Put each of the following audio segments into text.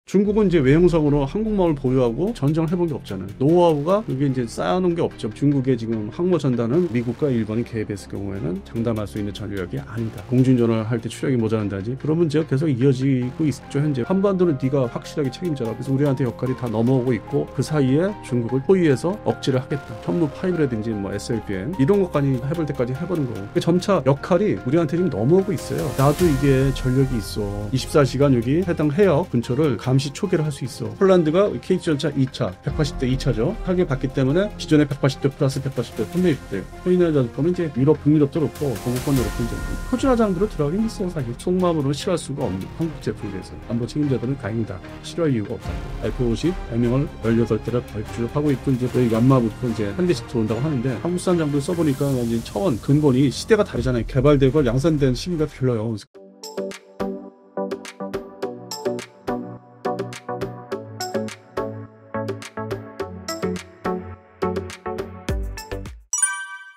중국은 이제 외형성으로 항공모함을 보유하고 전쟁을 해본 게 없잖아요. 노하우가 그게 이제 쌓아놓은 게 없죠. 중국의 지금 항모 전단은 미국과 일본이 개입했을 경우에는 장담할 수 있는 전력이 아니다. 공중전을 할 때 추력이 모자란다지 그런 문제가 계속 이어지고 있죠. 현재 한반도는 네가 확실하게 책임져라. 그래서 우리한테 역할이 다 넘어오고 있고 그 사이에 중국을 포위해서 억지를 하겠다. 현무 파이브라든지 뭐 SLBM 이런 것까지 해볼 때까지 해보는 거고 점차 역할이 우리한테 지금 넘어오고 있어요. 나도 이게 전력이 있어. 24시간 여기 해당 해역 근처를 감시 초기를 할 수 있어. 폴란드가 KH-전차 2차 180대 2차죠. 하게 받기 때문에 기존의 180대 플러스 180대 360대 포인트 거는 이제 유럽 북유럽도 그렇고 동구권도 그렇고 이제 표준화장으로 들어가긴 있어요. 사실 속마음으로 싫어할 수가 없는 한국 제품에 대해서 안보 책임자들은 다행이다. 싫어할 이유가 없다. F-50 M형을 18대를 발주하고 있고 이제 또 연마부터 이제 한 대씩 들어온다고 하는데 한국산 장비를 써보니까 이제 차원 근본이 시대가 다르잖아요. 개발되고 양산된 시기가 달라요.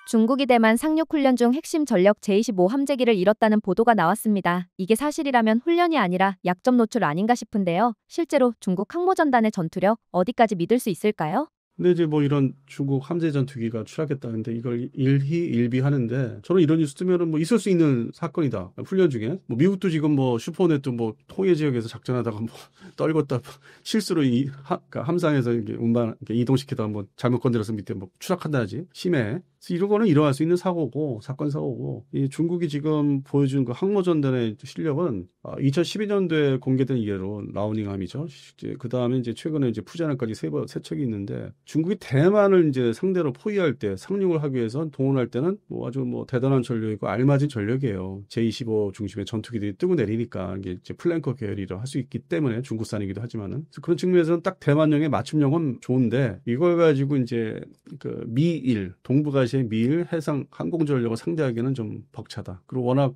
중국이 대만 상륙훈련 중 핵심 전력 제-25 함재기를 잃었다는 보도가 나왔습니다. 이게 사실이라면 훈련이 아니라 약점 노출 아닌가 싶은데요. 실제로 중국 항모전단의 전투력 어디까지 믿을 수 있을까요? 근데 이제 뭐 이런 중국 함재 전투기가 추락했다는데 이걸 일희일비하는데 저는 이런 뉴스 뜨면은 뭐 있을 수 있는 사건이다. 훈련 중에 뭐 미국도 지금 뭐 슈퍼넷도 뭐 통해 지역에서 작전하다가 뭐 떨궜다 실수로 그러니까 함상에서 이렇게 운반 이렇게 이동시키다가 뭐 잘못 건드려서 밑에 뭐 추락한다지 심해. 그래서 이런 거는 일어날 수 있는 사고고 사건 사고고 이 중국이 지금 보여준 그 항모전단의 실력은 2012년도에 공개된 이래로 라우닝함이죠. 그 다음에 이제 최근에 이제 푸젠함까지 세 척이 있는데 중국이 대만을 이제 상대로 포위할 때 상륙을 하기 위해서 동원할 때는 뭐 아주 뭐 대단한 전력이고 알맞은 전력이에요. J-25 중심의 전투기들이 뜨고 내리니까 이게 이제 플랭커 계열이라 할 수 있기 때문에 중국산이기도 하지만은 그런 측면에서는 딱 대만령의 맞춤형은 좋은데 이걸 가지고 이제 그 미일 동북아시아의 미일 해상 항공전력을 상대하기에는 좀 벅차다. 그리고 워낙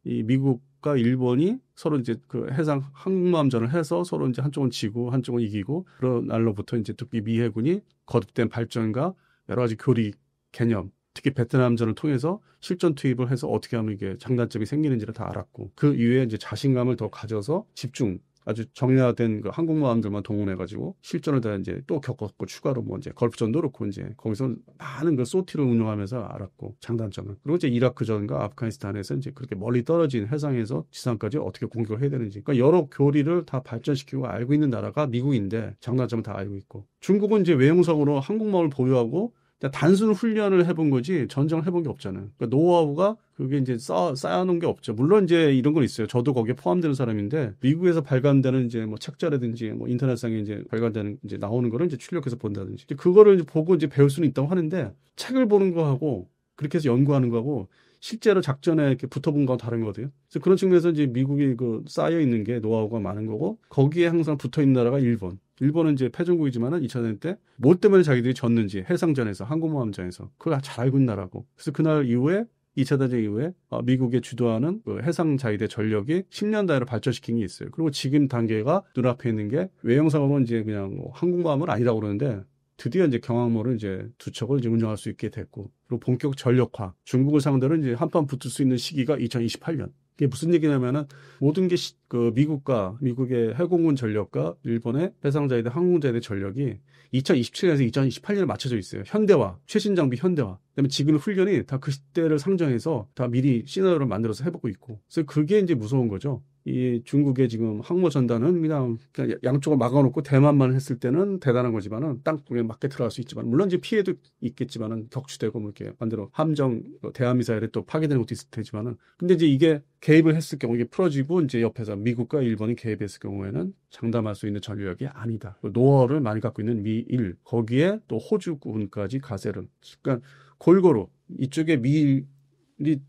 이 미국과 일본이 서로 이제 그 해상 항모함전을 해서 서로 이제 한쪽은 지고 한쪽은 이기고 그런 날로부터 이제 특히 미 해군이 거듭된 발전과 여러 가지 교리 개념 특히 베트남전을 통해서 실전 투입을 해서 어떻게 하면 이게 장단점이 생기는지를 다 알았고 그 이후에 이제 자신감을 더 가져서 집중 아주 정리화된 그 항공모함들만 동원해가지고 실전을 다 이제 또 겪었고 추가로 뭐 이제 걸프전도 그렇고 이제 거기서 많은 그 소티를 운용하면서 알았고 장단점을 그리고 이제 이라크전과 아프가니스탄에서 이제 그렇게 멀리 떨어진 해상에서 지상까지 어떻게 공격을 해야 되는지 그러니까 여러 교리를 다 발전시키고 알고 있는 나라가 미국인데 장단점을 다 알고 있고 중국은 이제 외형성으로 항공모함을 보유하고 단순 훈련을 해본 거지 전쟁을 해본 게 없잖아요. 그러니까 노하우가 그게 이제 쌓아놓은 게 없죠. 물론 이제 이런 건 있어요. 저도 거기에 포함되는 사람인데 미국에서 발간되는 이제 뭐 책자라든지 뭐 인터넷상에 이제 발간되는 이제 나오는 거를 이제 출력해서 본다든지 이제 그거를 이제 보고 이제 배울 수는 있다고 하는데 책을 보는 거하고 그렇게 해서 연구하는 거하고 실제로 작전에 이렇게 붙어본 거하고 다른 거거든요. 그래서 그런 측면에서 이제 미국이 그 쌓여 있는 게 노하우가 많은 거고 거기에 항상 붙어 있는 나라가 일본. 일본은 이제 패전국이지만은 2차 대전 때 뭐 때문에 자기들이 졌는지 해상전에서 항공모함전에서 그걸 잘 알고 있는 나라고. 그래서 그날 이후에 2차 대전 이후에 미국의 주도하는 그 해상 자위대 전력이 10년 단위로 발전시킨 게 있어요. 그리고 지금 단계가 눈앞에 있는 게 외형상으로는 이제 그냥 뭐 항공모함은 아니라고 그러는데 드디어 이제 경항모를 이제 두 척을 이제 운영할 수 있게 됐고 그리고 본격 전력화 중국을 상대로 이제 한판 붙을 수 있는 시기가 2028년. 이게 무슨 얘기냐면은 모든 게 그 미국의 해공군 전력과 일본의 해상자위대 항공자위대 전력이 2027년에서 2028년에 맞춰져 있어요. 현대화, 최신 장비 현대화. 그다음에 지금 훈련이 다 그 시대를 상정해서 다 미리 시나리오를 만들어서 해보고 있고. 그래서 그게 이제 무서운 거죠. 이 중국의 지금 항모 전단은 그냥 양쪽을 막아놓고 대만만 했을 때는 대단한 거지만은 땅속에 맞게 들어갈 수 있지만 물론 이제 피해도 있겠지만은 격추되고 뭐 이렇게 반대로 함정 대한미사일에 또 파괴되는 것도 있을 테지만은 근데 이제 이게 개입을 했을 경우 이게 풀어지고 이제 옆에서 미국과 일본이 개입했을 경우에는 장담할 수 있는 전력이 아니다. 노하우를 많이 갖고 있는 미일 거기에 또 호주군까지 가세를 그러니까 골고루 이쪽에 미일이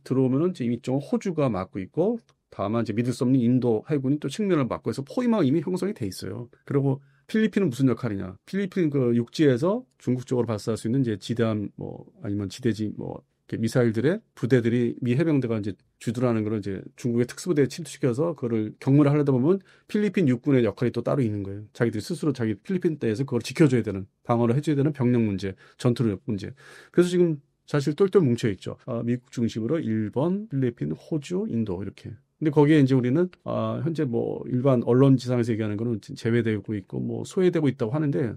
들어오면은 이제 이쪽은 호주가 막고 있고. 다만 이제 믿을 수 없는 인도 해군이 또 측면을 막고 해서 포위망 이미 형성이 돼 있어요. 그리고 필리핀은 무슨 역할이냐? 필리핀 그 육지에서 중국 쪽으로 발사할 수 있는 이제 지대함 뭐 아니면 지대지 뭐 미사일들의 부대들이 미 해병대가 이제 주둔하는 거를 이제 중국의 특수부대에 침투시켜서 그거를 경무를 하려다 보면 필리핀 육군의 역할이 또 따로 있는 거예요. 자기들이 스스로 자기 필리핀 떼에서 그걸 지켜줘야 되는 방어를 해줘야 되는 병력 문제, 전투력 문제. 그래서 지금 사실 똘똘 뭉쳐 있죠. 미국 중심으로 일본, 필리핀, 호주, 인도 이렇게. 근데 거기에 이제 우리는 현재 뭐 일반 언론 지상에서 얘기하는 거는 제외되고 있고 뭐 소외되고 있다고 하는데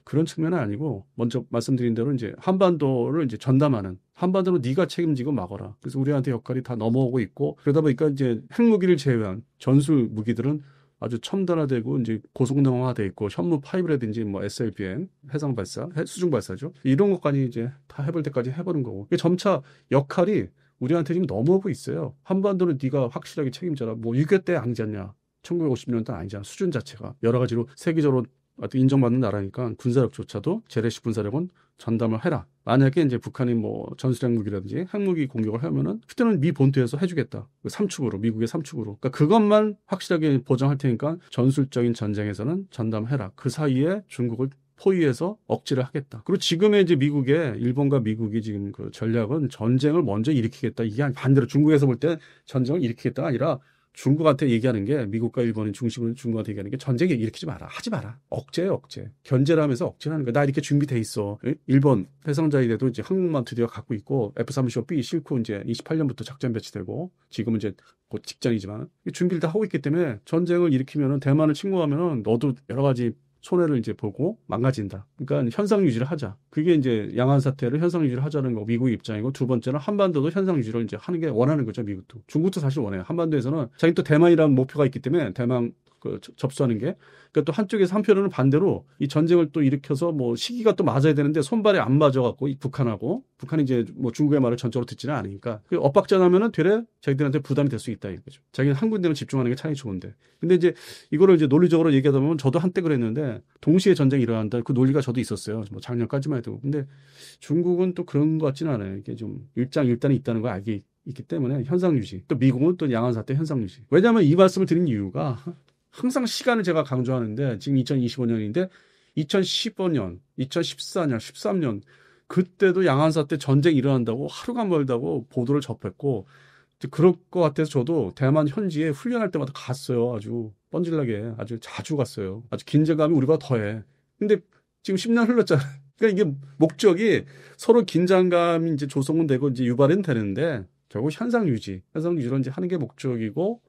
그런 측면은 아니고 먼저 말씀드린 대로 이제 한반도를 이제 전담하는 한반도로 네가 책임지고 막아라. 그래서 우리한테 역할이 다 넘어오고 있고 그러다 보니까 이제 핵무기를 제외한 전술 무기들은 아주 첨단화되고 이제 고성능화돼 있고 현무 파이브라든지 뭐 SLBM 해상 발사, 수중 발사죠. 이런 것까지 이제 다 해볼 때까지 해보는 거고. 점차 역할이 우리한테 지금 넘어오고 있어요. 한반도는 네가 확실하게 책임져라. 뭐 6.25 때 아니잖냐. 1950년대 아니잖아. 수준 자체가. 여러 가지로 세계적으로 인정받는 나라니까 군사력조차도 재래식 군사력은 전담을 해라. 만약에 이제 북한이 뭐 전술핵 무기라든지 핵무기 공격을 하면은 그때는 미 본토에서 해주겠다. 삼축으로 미국의 삼축으로. 그러니까 그것만 확실하게 보장할 테니까 전술적인 전쟁에서는 전담해라. 그 사이에 중국을 포위해서 억지를 하겠다. 그리고 지금의 이제 일본과 미국이 지금 그 전략은 전쟁을 먼저 일으키겠다. 이게 반대로 중국에서 볼 때 전쟁을 일으키겠다가 아니라 중국한테 얘기하는 게 미국과 일본이 중심으로 중국한테 얘기하는 게 전쟁 일으키지 마라. 하지 마라. 억제예요, 억제. 견제를 하면서 억제하는 거야. 나 이렇게 준비돼 있어. 일본 해상자위대도 이제 항공모함 드디어 갖고 있고 F-35B 싣고 이제 28년부터 작전 배치되고 지금은 이제 곧 직전이지만 준비를 다 하고 있기 때문에 전쟁을 일으키면은 대만을 침공하면은 너도 여러 가지 손해를 이제 보고 망가진다. 그러니까 현상 유지를 하자. 그게 이제 양안 사태를 현상 유지를 하자는 거 미국 입장이고 두 번째는 한반도도 현상 유지를 이제 하는 게 원하는 거죠. 미국도. 중국도 사실 원해요. 한반도에서는 자기 또 대만이라는 목표가 있기 때문에 대만 접수하는 게. 그러니까 또 한쪽에서 한편으로는 반대로 이 전쟁을 또 일으켜서 뭐 시기가 또 맞아야 되는데 손발이 안 맞아갖고 북한이 이제 뭐 중국의 말을 전적으로 듣지는 않으니까 엇박자나면은 되레 자기들한테 부담이 될 수 있다 이거죠. 자기는 한 군데만 집중하는 게 차라리 좋은데. 근데 이제 이거를 이제 논리적으로 얘기하다 보면 저도 한때 그랬는데 동시에 전쟁이 일어난다. 그 논리가 저도 있었어요. 뭐 작년까지만 해도. 근데 중국은 또 그런 것 같지는 않아요. 이게 좀 일장일단이 있다는 걸 알기 있기 때문에 현상 유지. 또 미국은 또 양안 사태 현상 유지. 왜냐하면 이 말씀을 드린 이유가 항상 시간을 제가 강조하는데 지금 2025년인데 2015년, 2014년, 13년 그때도 양안사 때 전쟁이 일어난다고 하루가 멀다고 보도를 접했고 그럴 것 같아서 저도 대만 현지에 훈련할 때마다 갔어요. 아주 뻔질나게 아주 자주 갔어요. 아주 긴장감이 우리보다 더해. 근데 지금 10년 흘렀잖아요. 그러니까 이게 목적이 서로 긴장감이 이제 조성은 되고 이제 유발은 되는데 결국 현상 유지로 이제 하는 게 목적이고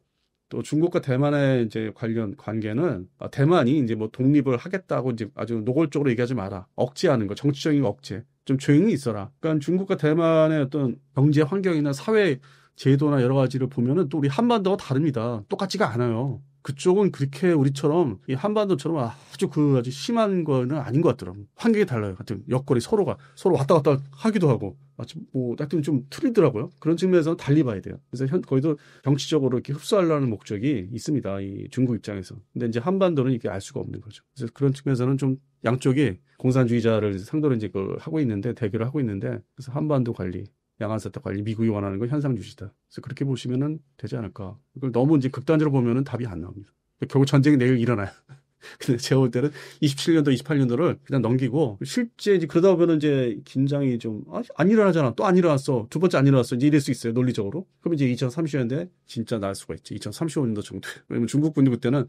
또 중국과 대만의 이제 관련 관계는 대만이 이제 뭐 독립을 하겠다고 이제 아주 노골적으로 얘기하지 마라. 억제하는 거, 정치적인 억제. 좀 조용히 있어라. 그러니까 중국과 대만의 어떤 경제 환경이나 사회 제도나 여러 가지를 보면은 또 우리 한반도와 다릅니다. 똑같지가 않아요. 그쪽은 그렇게 우리처럼 이 한반도처럼 아주 심한 거는 아닌 것 같더라고요. 환경이 달라요. 하여튼 여건이 서로 왔다 갔다 하기도 하고 뭐 하여튼 좀 틀리더라고요. 그런 측면에서는 달리 봐야 돼요. 그래서 거기도 정치적으로 이렇게 흡수하려는 목적이 있습니다. 이 중국 입장에서. 근데 이제 한반도는 이게 알 수가 없는 거죠. 그래서 그런 측면에서는 좀 양쪽이 공산주의자를 상대로 이제 그걸 하고 있는데 대결을 하고 있는데 그래서 한반도 관리 양안사태 관리 미국이 원하는 건 현상 유지다. 그래서 그렇게 보시면은 되지 않을까. 이걸 너무 이제 극단적으로 보면은 답이 안 나옵니다. 결국 전쟁이 내일 일어나요. 근데 제가 볼 때는 27년도, 28년도를 그냥 넘기고 실제 이제 그러다 보면은 이제 긴장이 좀 안 일어나잖아. 또 안 일어났어. 두 번째 안 일어났어. 이제 이럴 수 있어요. 논리적으로. 그럼 이제 2030년대 진짜 날 수가 있지. 2035년도 정도. 왜냐면 중국군도 그때는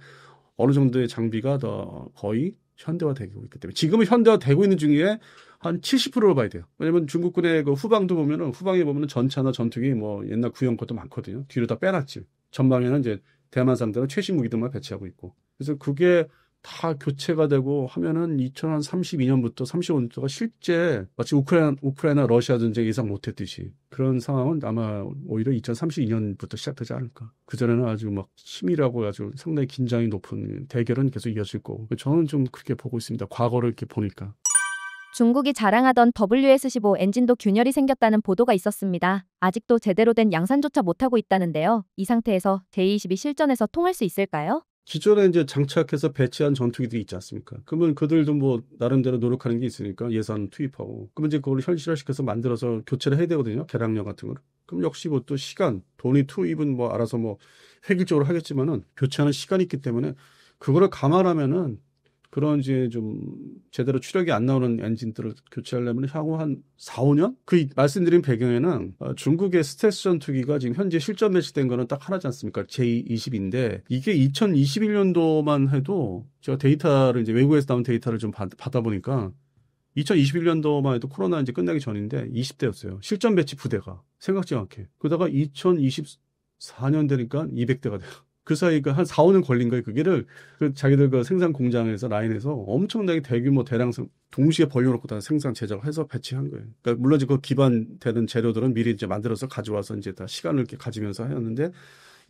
어느 정도의 장비가 더 거의 현대화되고 있기 때문에 지금은 현대화되고 있는 중에 한 70%를 봐야 돼요. 왜냐면 중국군의 그 후방에 보면은 전차나 전투기 뭐 옛날 구형 것도 많거든요. 뒤로 다 빼놨지. 전방에는 이제 대만 상대로 최신 무기들만 배치하고 있고. 그래서 그게 다 교체가 되고 하면은 2032년부터 35년도가 실제 마치 우크라이나 러시아 전쟁 예상 못했듯이 그런 상황은 아마 오히려 2032년부터 시작되지 않을까. 그전에는 아주 막 치밀하고 아주 상당히 긴장이 높은 대결은 계속 이어질 거고. 저는 좀 그렇게 보고 있습니다. 과거를 이렇게 보니까. 중국이 자랑하던 WS-15 엔진도 균열이 생겼다는 보도가 있었습니다. 아직도 제대로 된 양산조차 못하고 있다는데요. 이 상태에서 제22 실전에서 통할 수 있을까요? 기존에 이제 장착해서 배치한 전투기들이 있지 않습니까? 그러면 그들도 뭐 나름대로 노력하는 게 있으니까 예산 투입하고 그러면 이제 그걸 현실화시켜서 만들어서 교체를 해야 되거든요. 개량력 같은 거를. 그럼 역시 뭐 또 시간, 돈이 투입은 뭐 알아서 뭐 획일적으로 하겠지만은 교체하는 시간이 있기 때문에 그거를 감안하면은 그런 이제 좀 제대로 추력이 안 나오는 엔진들을 교체하려면 향후 한 4, 5년? 그 말씀드린 배경에는 중국의 스텔스 전투기가 지금 현재 실전 배치된 거는 딱 하나지 않습니까? J-20인데 이게 2021년도만 해도 제가 데이터를 이제 외국에서 나온 데이터를 좀 받아보니까 2021년도만 해도 코로나 이제 끝나기 전인데 20대였어요. 실전 배치 부대가 생각지 않게. 그러다가 4년 되니까 200대가 돼요. 그 사이 한 4, 5년 걸린 거예요. 그게를 자기들 그 생산 공장에서 라인에서 엄청나게 대규모 대량 동시에 벌려놓고 다 생산 제작해서 배치한 거예요. 그러니까 물론 이제 그 기반되는 재료들은 미리 이제 만들어서 가져와서 이제 다 시간을 이렇게 가지면서 하였는데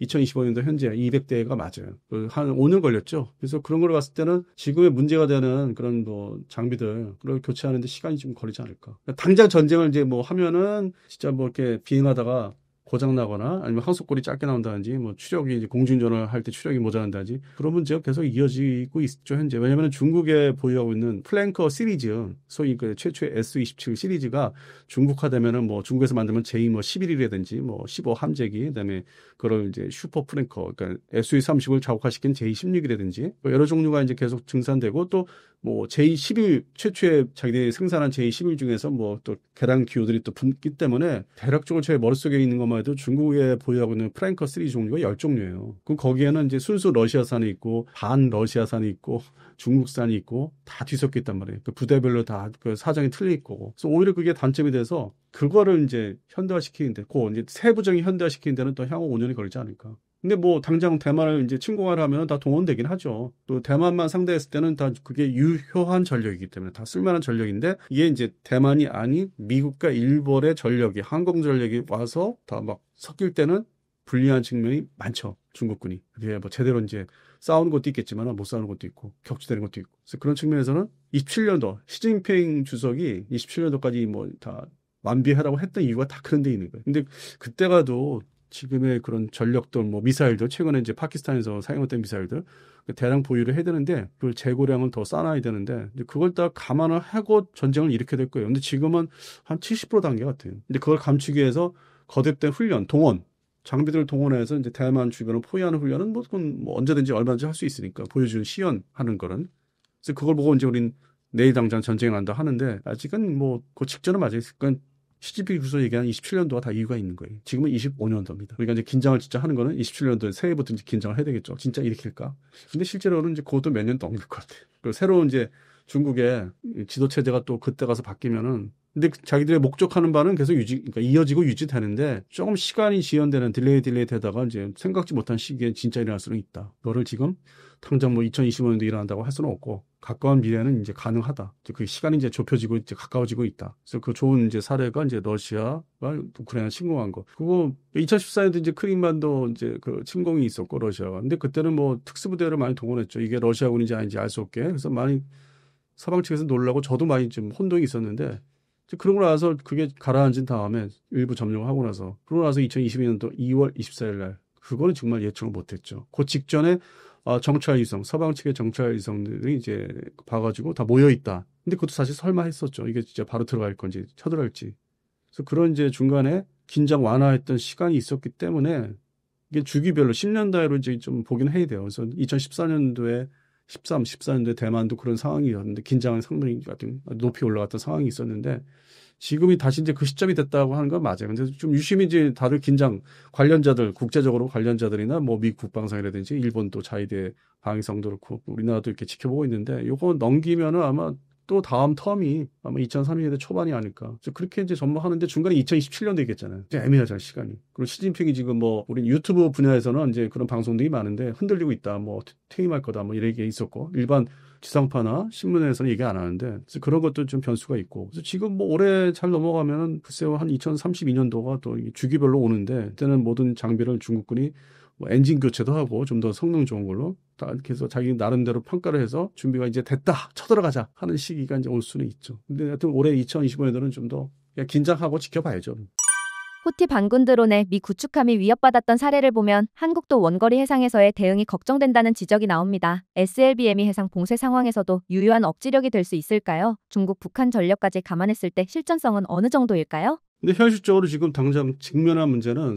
2025년도 현재 200대가 맞아요. 한 5년 걸렸죠. 그래서 그런 걸 봤을 때는 지금의 문제가 되는 그런 뭐 장비들 그걸 교체하는데 시간이 좀 걸리지 않을까. 그러니까 당장 전쟁을 이제 뭐 하면은 진짜 뭐 이렇게 비행하다가 고장 나거나 아니면 항속골이 짧게 나온다든지 뭐 추력이 이제 공중전을 할 때 추력이 모자란다든지 그런 문제가 계속 이어지고 있죠 현재. 왜냐하면 중국에 보유하고 있는 플랭커 시리즈 소위 그 최초의 S-27 시리즈가 중국화되면은 뭐 중국에서 만들면 제2 뭐 11이라든지 뭐 15 함재기 그다음에 그걸 이제 슈퍼 플랭커 그러니까 SU-30을 자국화시킨 제216이라든지 여러 종류가 이제 계속 증산되고 또 뭐 제211 최초의 자기들이 생산한 제211 중에서 뭐 또 계량 기호들이 또 붙기 때문에 대략적으로 제 머릿속에 있는 것만 해도 중국에 보유하고 있는 프랭커 시리즈 종류가 10종류예요. 그럼 거기에는 이제 순수 러시아산이 있고 반 러시아산이 있고 중국산이 있고 다 뒤섞여 있단 말이에요. 그 부대별로 다 그 사정이 틀릴 거고. 그래서 오히려 그게 단점이 돼서 그거를 이제 현대화시키는데 그 이제 세부적인 현대화시키는 데는 또 향후 5년이 걸리지 않을까. 근데 뭐 당장 대만을 이제 침공하려 하면 다 동원되긴 하죠. 또 대만만 상대했을 때는 다 그게 유효한 전력이기 때문에 다 쓸만한 전력인데 이게 이제 대만이 아닌 미국과 일본의 전력이 항공 전력이 와서 다 막 섞일 때는 불리한 측면이 많죠. 중국군이. 그게 뭐 제대로 이제 싸우는 것도 있겠지만 못 싸우는 것도 있고 격추되는 것도 있고. 그래서 그런 측면에서는 27년도 시진핑 주석이 27년도까지 뭐 다 완비하라고 했던 이유가 다 그런 데 있는 거예요. 근데 그때가도 지금의 그런 전력들, 뭐 미사일들, 최근에 이제 파키스탄에서 사용했던 미사일들 대량 보유를 해야 되는데 그 재고량은 더 쌓아야 되는데 이제 그걸 다 감안을 하고 전쟁을 일으켜야 될 거예요. 근데 지금은 한 70% 단계 같아요. 근데 그걸 감추기 위해서 거듭된 훈련, 동원, 장비들을 동원해서 이제 대만 주변을 포위하는 훈련은 뭐 그건 뭐 언제든지 얼마든지 할 수 있으니까 보여주는 시연하는 거는. 그래서 그걸 보고 이제 우린 내일 당장 전쟁을 한다 하는데 아직은 뭐 그 직전은 맞아요. 그러니까 시진핑 주석 얘기하는 27년도가 다 이유가 있는 거예요. 지금은 25년도입니다. 우리가 이제 긴장을 진짜 하는 거는 27년도에 새해부터 이제 긴장을 해야 되겠죠. 진짜 일으킬까? 근데 실제로는 이제 그것도 몇 년 넘길 것 같아요. 그리고 새로운 이제 중국의 지도 체제가 또 그때 가서 바뀌면은 근데 자기들의 목적하는 바는 계속 그러니까 이어지고 유지되는데 조금 시간이 지연되는 딜레이 되다가 이제 생각지 못한 시기에 진짜 일어날 수는 있다. 너를 지금 당장 뭐 2025년도 일어난다고 할 수는 없고 가까운 미래는 이제 가능하다. 그 시간이 이제 좁혀지고 이제 가까워지고 있다. 그래서 그 좋은 이제 사례가 이제 러시아가 우크라이나 침공한 거. 그거 2014년도 이제 크림반도 이제 그 침공이 있었고 러시아가. 근데 그때는 뭐 특수부대를 많이 동원했죠. 이게 러시아군인지 아닌지 알 수 없게. 그래서 많이 서방 측에서 놀라고 저도 많이 좀 혼동이 있었는데 그러고 나서 그게 가라앉은 다음에 일부 점령하고 나서 그러고 나서 2022년도 2월 24일 날 그거는 정말 예측을 못했죠. 그 직전에 정찰 위성 서방 측의 정찰 위성들이 이제 봐가지고 다 모여 있다. 근데 그것도 사실 설마 했었죠. 이게 진짜 바로 들어갈 건지 쳐들어갈지. 그래서 그런 이제 중간에 긴장 완화했던 시간이 있었기 때문에 이게 주기별로 10년 단위로 이제 좀 보긴 해야 돼요. 그래서 2014년도에 14년도에 대만도 그런 상황이었는데 긴장은 상당히 높이 올라갔던 상황이 있었는데 지금이 다시 이제 그 시점이 됐다고 하는 건 맞아요. 근데 좀 유심히 이제 다들 긴장 관련자들 국제적으로 관련자들이나 뭐 미국 국방상이라든지 일본도 자위대 방위성도 그렇고 우리나라도 이렇게 지켜보고 있는데 요거 넘기면은 아마 또 다음 텀이 아마 2030년대 초반이 아닐까. 그렇게 이제 전망하는데 중간에 2027년도 있겠잖아요. 이제 애매하잖아요, 시간이. 그리고 시진핑이 지금 뭐 우리 유튜브 분야에서는 이제 그런 방송들이 많은데 흔들리고 있다. 뭐 퇴임할 거다. 뭐 이런 게 있었고 일반 지상파나 신문에서는 얘기 안 하는데 그래서 그런 것도 좀 변수가 있고. 그래서 지금 뭐 올해 잘 넘어가면은 글쎄요 한 2032년도가 또 주기별로 오는데 그때는 모든 장비를 중국군이 뭐 엔진 교체도 하고 좀 더 성능 좋은 걸로 다 이렇게 해서 자기 나름대로 평가를 해서 준비가 이제 됐다 쳐들어가자 하는 시기가 이제 올 수는 있죠. 근데 하여튼 올해 2025년도는 좀 더 긴장하고 지켜봐야죠. 후티 반군 드론에 미 구축함이 위협받았던 사례를 보면 한국도 원거리 해상에서의 대응이 걱정된다는 지적이 나옵니다. SLBM이 해상 봉쇄 상황에서도 유효한 억지력이 될 수 있을까요? 중국, 북한 전력까지 감안했을 때 실전성은 어느 정도일까요? 근데 현실적으로 지금 당장 직면한 문제는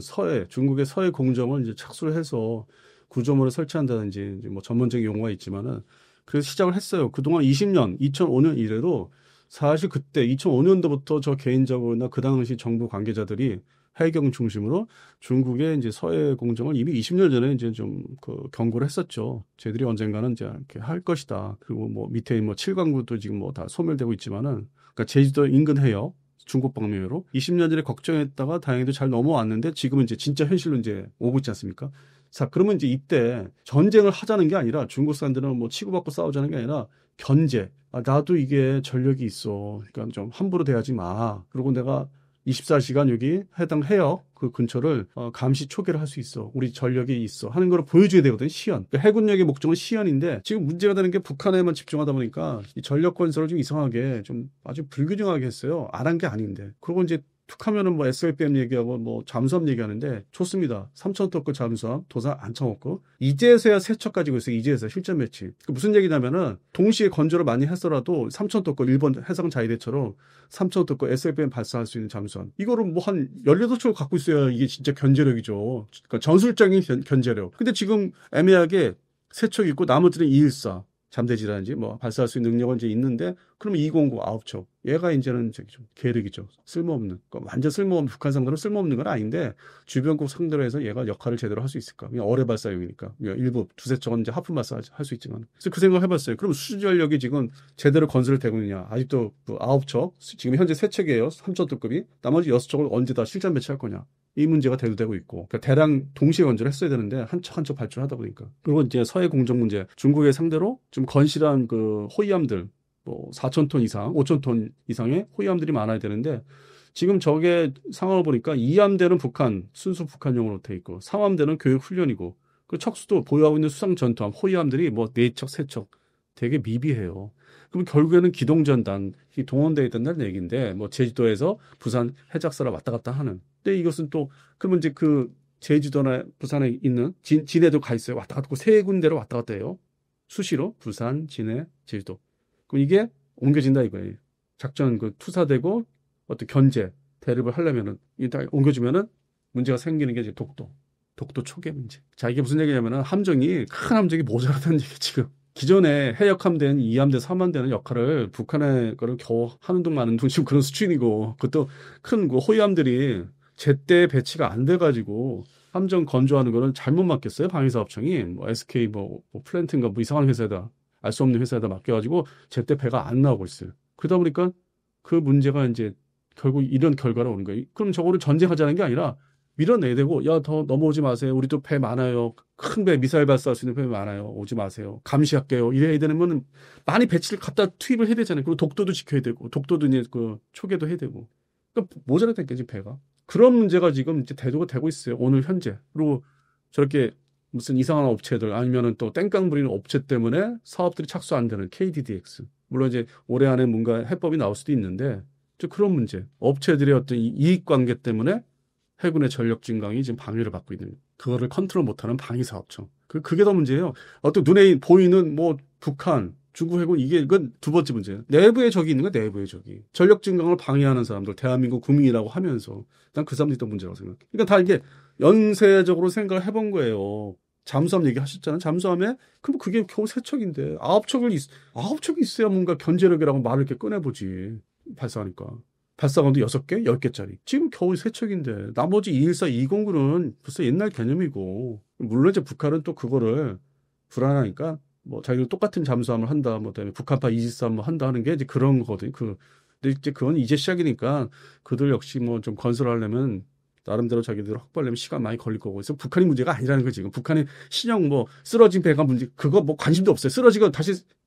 중국의 서해 공정을 이제 착수를 해서 구조물을 설치한다든지 이제 뭐 전문적인 용어가 있지만은 그래서 시작을 했어요. 그동안 20년, 2005년 이래로 사실 그때 2005년도부터 저 개인적으로나 그 당시 정부 관계자들이 해경 중심으로 중국의 이제 서해 공정을 이미 20년 전에 이제 좀 그 경고를 했었죠. 쟤들이 언젠가는 이제 이렇게 할 것이다. 그리고 뭐 밑에 뭐 칠강구도 지금 뭐 다 소멸되고 있지만은 그러니까 제주도 인근 해역 중국 방미회로 20년 전에 걱정했다가 다행히도 잘 넘어왔는데 지금은 이제 진짜 현실로 이제 오고 있지 않습니까? 자, 그러면 이제 이때 전쟁을 하자는 게 아니라 중국 사람들은 뭐 치고받고 싸우자는 게 아니라 견제. 아, 나도 이게 전력이 있어. 그러니까 좀 함부로 대하지 마. 그리고 내가 24시간 여기 해당 해역 그 근처를 감시 초계를 할 수 있어. 우리 전력이 있어. 하는 걸 보여줘야 되거든. 시연. 그러니까 해군력의 목적은 시연인데 지금 문제가 되는 게 북한에만 집중하다 보니까 이 전력 건설을 좀 이상하게 좀 아주 불균형하게 했어요. 안 한 게 아닌데. 그리고 이제 툭하면은 뭐 SLBM 얘기하고 뭐 잠수함 얘기하는데 좋습니다. 3,000톤급 잠수함 도산 안 쳐먹고 이제서야 세 척 가지고 있어요. 이제서야 실전 배치. 그 무슨 얘기냐면은 동시에 건조를 많이 했더라도 3,000톤급 일본 해상 자위대처럼 3,000톤급 SLBM 발사할 수 있는 잠수함. 이거를 뭐 한 18척을 갖고 있어야 이게 진짜 견제력이죠. 그러니까 전술적인 견제력. 근데 지금 애매하게 세 척 있고 나머지는 214. 잠대지라든지 뭐 발사할 수 있는 능력은 이제 있는데 그러면 209 9척 얘가 이제는 저기 좀 계륵이죠. 쓸모없는 그러니까 완전 쓸모없는 북한 상대로 쓸모없는 건 아닌데 주변국 상대로 해서 얘가 역할을 제대로 할 수 있을까? 그냥 어뢰 발사용이니까 일부 두세 척은 이제 하프 발사 할 수 있지만 그래서 그 생각을 해봤어요. 그럼 수전력이 지금 제대로 건설되고 있느냐? 아직도 그 9척 지금 현재 3척이에요. 3,000톤급이 나머지 6척을 언제 다 실전 배치할 거냐? 이 문제가 대두되고 있고 그러니까 대량 동시에 건조를 했어야 되는데 한 척 한 척 발전하다 보니까 그리고 이제 서해 공정 문제 중국의 상대로 좀 건실한 그 호위함들 뭐 4,000톤 이상 5,000톤 이상의 호위함들이 많아야 되는데 지금 저게 상황을 보니까 2함대는 북한 순수 북한용으로 돼 있고 3함대는 교육 훈련이고 그 척수도 보유하고 있는 수상 전투함 호위함들이 뭐 4척 3척 되게 미비해요. 그럼 결국에는 기동전단이 동원되어 있다는 얘기인데 뭐 제주도에서 부산 해작사로 왔다 갔다 하는. 근데 이것은 또 그러면 이제 그 제주도나 부산에 있는 진해도 가 있어요. 왔다 갔다 세 군데로 왔다 갔다 해요. 수시로 부산, 진해, 제주도. 그럼 이게 옮겨진다 이거예요. 작전 그 투사되고 어떤 견제 대립을 하려면은 일단 옮겨주면은 문제가 생기는 게 이제 독도 초계 문제. 자 이게 무슨 얘기냐면은 큰 함정이 모자라다는 얘기 지금. 기존에 해역 함대는 2함대, 3함대는 역할을 북한의 거를 겨우 하는 둥 마는 둥 지금 그런 수준이고 그것도 큰 그 호위함들이 제때 배치가 안 돼가지고 함정 건조하는 거는 잘못 맡겼어요. 방위사업청이 뭐 SK 뭐 플랜트인가 뭐 이상한 회사에다 알 수 없는 회사에다 맡겨가지고 제때 배가 안 나오고 있어요. 그러다 보니까 그 문제가 이제 결국 이런 결과로 오는 거예요. 그럼 저거를 전쟁하자는 게 아니라 밀어내야 되고 야 더 넘어오지 마세요. 우리도 배 많아요. 큰 배 미사일 발사할 수 있는 배 많아요. 오지 마세요. 감시할게요. 이래야 되면 많이 배치를 갖다 투입을 해야 되잖아요. 그리고 독도도 지켜야 되고 독도도 이제 그 초계도 해야 되고 그러니까 모자라다니까 배가. 그런 문제가 지금 이제 대두가 되고 있어요. 오늘 현재. 그리고 저렇게 무슨 이상한 업체들 아니면은 또 땡깡 부리는 업체 때문에 사업들이 착수 안 되는 KDDX. 물론 이제 올해 안에 뭔가 해법이 나올 수도 있는데 그런 문제. 업체들의 어떤 이익관계 때문에 해군의 전력 증강이 지금 방해를 받고 있는 그거를 컨트롤 못하는 방위사업청. 그게 더 문제예요. 어떤 눈에 보이는 뭐 북한, 중국 해군 이건 두 번째 문제예요. 내부에 적이 있는 거 내부에 적이. 전력 증강을 방해하는 사람들, 대한민국 국민이라고 하면서 난 그 사람들이 더 문제라고 생각해. 그러니까 다 이게 연쇄적으로 생각을 해본 거예요. 잠수함 얘기하셨잖아요. 잠수함에 그럼 그게 겨우 3척인데 9척이 있어야 뭔가 견제력이라고 말을 이렇게 꺼내보지. 발사하니까. 발사관도 6개, 10개짜리. 지금 겨우 3척인데 나머지 214, 209는 벌써 옛날 개념이고 물론 이제 북한은 또 그거를 불안하니까 뭐 자기도 똑같은 잠수함을 한다, 뭐 그다음에 북한파 이지스함 뭐 한다 하는 게 이제 그런 거거든요. 근데 이제 그건 이제 시작이니까 그들 역시 뭐 좀 건설하려면 나름대로 자기들 확보하려면 시간 많이 걸릴 거고. 그래서 북한이 문제가 아니라는 거지. 지금 북한이 신형 뭐 쓰러진 배가 문제 그거 뭐 관심도 없어요.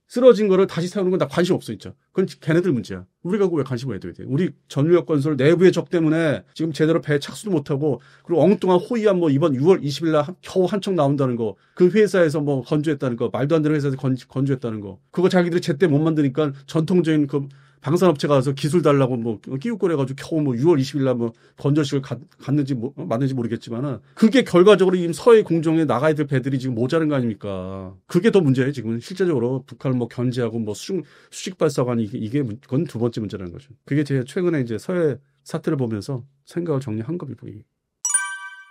쓰러진 거를 다시 세우는 건 나 관심 없어, 진짜. 그건 걔네들 문제야. 우리가 왜 관심을 해둬야 돼? 우리 전력 건설 내부의 적 때문에 지금 제대로 배 착수도 못하고, 그리고 엉뚱한 호위함 뭐 이번 6월 20일 날 겨우 한 척 나온다는 거, 그 회사에서 뭐 건조했다는 거, 말도 안 되는 회사에서 건조했다는 거, 그거 자기들이 제때 못 만드니까 전통적인 그 방산업체 가서 기술 달라고 뭐 끼우꼬려가지고 겨우 뭐 6월 20일 날 뭐 건조식을 갔는지 맞는지 모르겠지만은 그게 결과적으로 지금 서해 공정에 나가야 될 배들이 지금 모자란 거 아닙니까? 그게 더 문제예요. 지금 실제적으로 북한을 뭐 견제하고 뭐 수직 발사관 이게 그건 두 번째 문제라는 거죠. 그게 제 최근에 이제 서해 사태를 보면서 생각을 정리한 겁니다.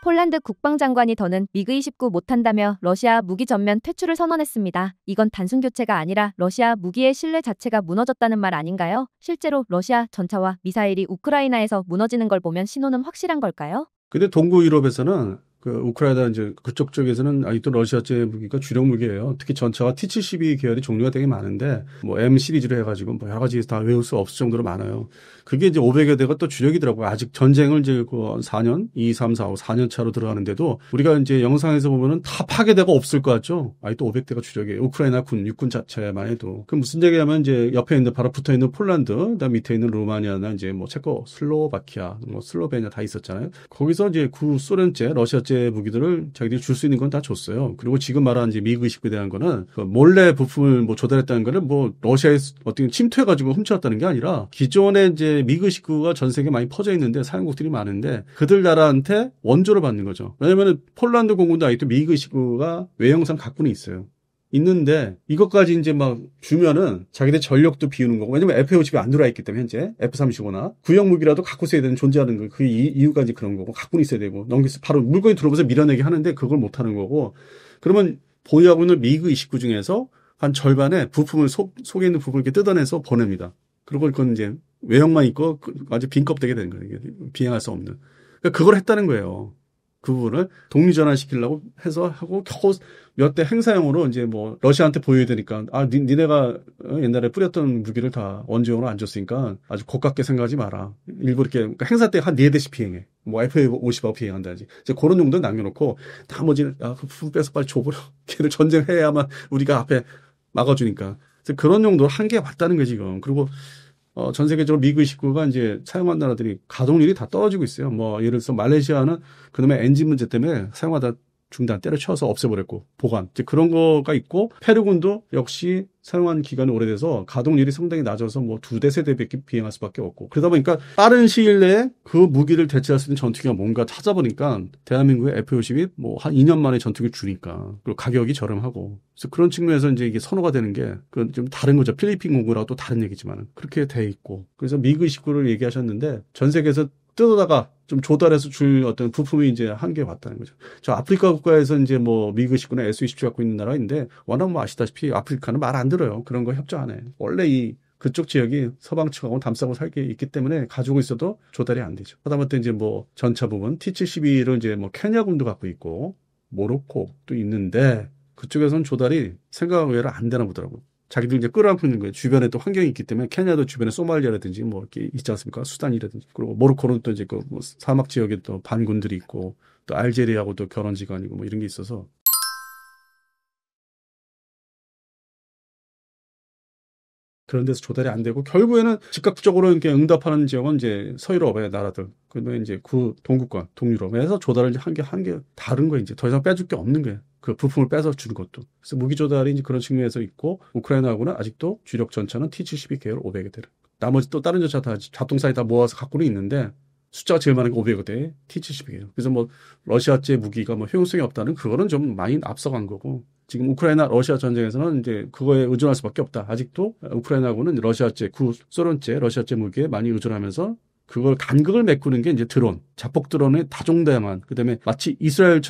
폴란드 국방장관이 더는 미그-29 못한다며 러시아 무기 전면 퇴출을 선언했습니다. 이건 단순 교체가 아니라 러시아 무기의 신뢰 자체가 무너졌다는 말 아닌가요? 실제로 러시아 전차와 미사일이 우크라이나에서 무너지는 걸 보면 신호는 확실한 걸까요? 근데 동구 유럽에서는 그 우크라이나 이제 그쪽 쪽에서는 아직도 러시아제 무기가 주력 무기예요. 특히 전차가 T-72 계열이 종류가 되게 많은데 뭐 M 시리즈로 해가지고 뭐 여러 가지 다 외울 수 없을 정도로 많아요. 그게 이제 500여 대가 또 주력이더라고요. 아직 전쟁을 이제 그 4년, 2, 3, 4, 5, 4년 차로 들어가는데도 우리가 이제 영상에서 보면은 다 파괴대가 없을 것 같죠? 아직도 500대가 주력이에요. 우크라이나 육군 자체만 해도. 그 무슨 얘기냐면 이제 옆에 있는 바로 붙어 있는 폴란드, 그다음 밑에 있는 루마니아나 이제 뭐 체코, 슬로바키아, 뭐 슬로베니아 다 있었잖아요. 거기서 이제 구소련제, 러시아제 무기들을 자기들이 줄 수 있는 건 다 줬어요. 그리고 지금 말한 이제 미그 29에 대한 거는 그 몰래 부품을 뭐 조달했다는 거는 뭐 러시아에 어떻게 침투해가지고 훔쳐왔다는 게 아니라 기존에 이제 미그 19가 전 세계에 많이 퍼져 있는데 사용국들이 많은데 그들 나라한테 원조를 받는 거죠. 왜냐면은 폴란드 공군도 아직도 미그 19가 외형상 갖고는 있어요. 있는데 이것까지 이제 막 주면은 자기들 전력도 비우는 거고 왜냐면 F-50이 안 들어와 있기 때문에 현재 F-35나 구형 무기라도 갖고 있어야 되는 존재하는 거 그 이유가 이제 그런 거고 갖고는 있어야 되고 넘겨서 바로 물건이 들어오면서 밀어내게 하는데 그걸 못 하는 거고 그러면 보유하고 있는 미그 29 중에서 한 절반의 부품을 속에 있는 부품을 이렇게 뜯어내서 보냅니다. 그리고 그건 이제 외형만 있고 아주 빈 껍데기 되는 거예요. 이게 비행할 수 없는. 그러니까 그걸 했다는 거예요. 그 부분을 독립전환시키려고 해서 하고 겨우 몇 대 행사용으로 이제 뭐 러시아한테 보여야 되니까 니네가 옛날에 뿌렸던 무기를 다 원조용으로 안 줬으니까 아주 고깝게 생각하지 마라. 일부 이렇게 그러니까 행사 때 한 4대씩 비행해. 뭐 F-50하고 비행한다든지. 이제 그런 정도는 남겨놓고 나머지는 그 부품 빼서 빨리 줘버려. 걔들 전쟁해야만 우리가 앞에 막아주니까. 그래서 그런 정도로 한계가 왔다는 거지 지금. 그리고 전 세계적으로 미그 29가 이제 사용한 나라들이 가동률이 다 떨어지고 있어요. 뭐, 예를 들어서 말레이시아는 그놈의 엔진 문제 때문에 사용하다 중단 때려쳐서 없애버렸고, 보관. 이제 그런 거가 있고, 페루군도 역시 사용한 기간이 오래돼서 가동률이 상당히 낮아서 뭐 2대, 3대밖에 비행할 수밖에 없고. 그러다 보니까 빠른 시일 내에 그 무기를 대체할 수 있는 전투기가 뭔가 찾아보니까 대한민국의 F-50이 뭐 한 2년 만에 전투기를 주니까. 그리고 가격이 저렴하고. 그래서 그런 측면에서 이제 이게 선호가 되는 게 그건 좀 다른 거죠. 필리핀 공군하고 또 다른 얘기지만. 그렇게 돼 있고. 그래서 미그 19를 얘기하셨는데 전 세계에서 뜯어다가 좀 조달해서 줄 어떤 부품이 이제 한계에 왔다는 거죠. 저 아프리카 국가에서 이제 뭐 미그 19나 S-27 갖고 있는 나라인데 워낙 뭐 아시다시피 아프리카는 말 안 들어요. 그런 거 협조 안 해. 원래 이 그쪽 지역이 서방 측하고 담싸고 살게 있기 때문에 가지고 있어도 조달이 안 되죠. 하다못해 이제 뭐 전차 부분 T-72를 이제 뭐 케냐군도 갖고 있고 모로코도 있는데 그쪽에서는 조달이 생각 외로 안 되나 보더라고요. 자기들 이제 끌어안고 있는 거예요. 주변에 또 환경이 있기 때문에 케냐도 주변에 소말리아라든지 뭐 이렇게 있지 않습니까? 수단이라든지. 그리고 모로코는 또 이제 그 뭐 사막 지역에 또 반군들이 있고 또 알제리하고 또 결혼지간이고 뭐 이런 게 있어서 그런 데서 조달이 안 되고 결국에는 즉각적으로 이렇게 응답하는 지역은 이제 서유럽의 나라들. 그다음에 이제 동구권, 동유럽에서 조달을 한게 다른 거예요. 이제 더 이상 빼줄 게 없는 거예요. 그 부품을 빼서 주는 것도. 그래서 무기 조달이 이제 그런 측면에서 있고 우크라이나하고는 아직도 주력 전차는 T-72 계열 500여 대를. 나머지 또 다른 전차 다 잡동사니 다 모아서 갖고는 있는데 숫자가 제일 많은 게 500여 대 T-72예요. 그래서 뭐 러시아제 무기가 뭐 효용성이 없다는 그거는 좀 많이 앞서간 거고. 지금 우크라이나 러시아 전쟁에서는 이제 그거에 의존할 수밖에 없다. 아직도 우크라이나하고는 러시아제 소련제 러시아제 무기에 많이 의존하면서 그걸 간극을 메꾸는 게 이제 드론, 자폭 드론의 다종다양한 그다음에 마치 이스라엘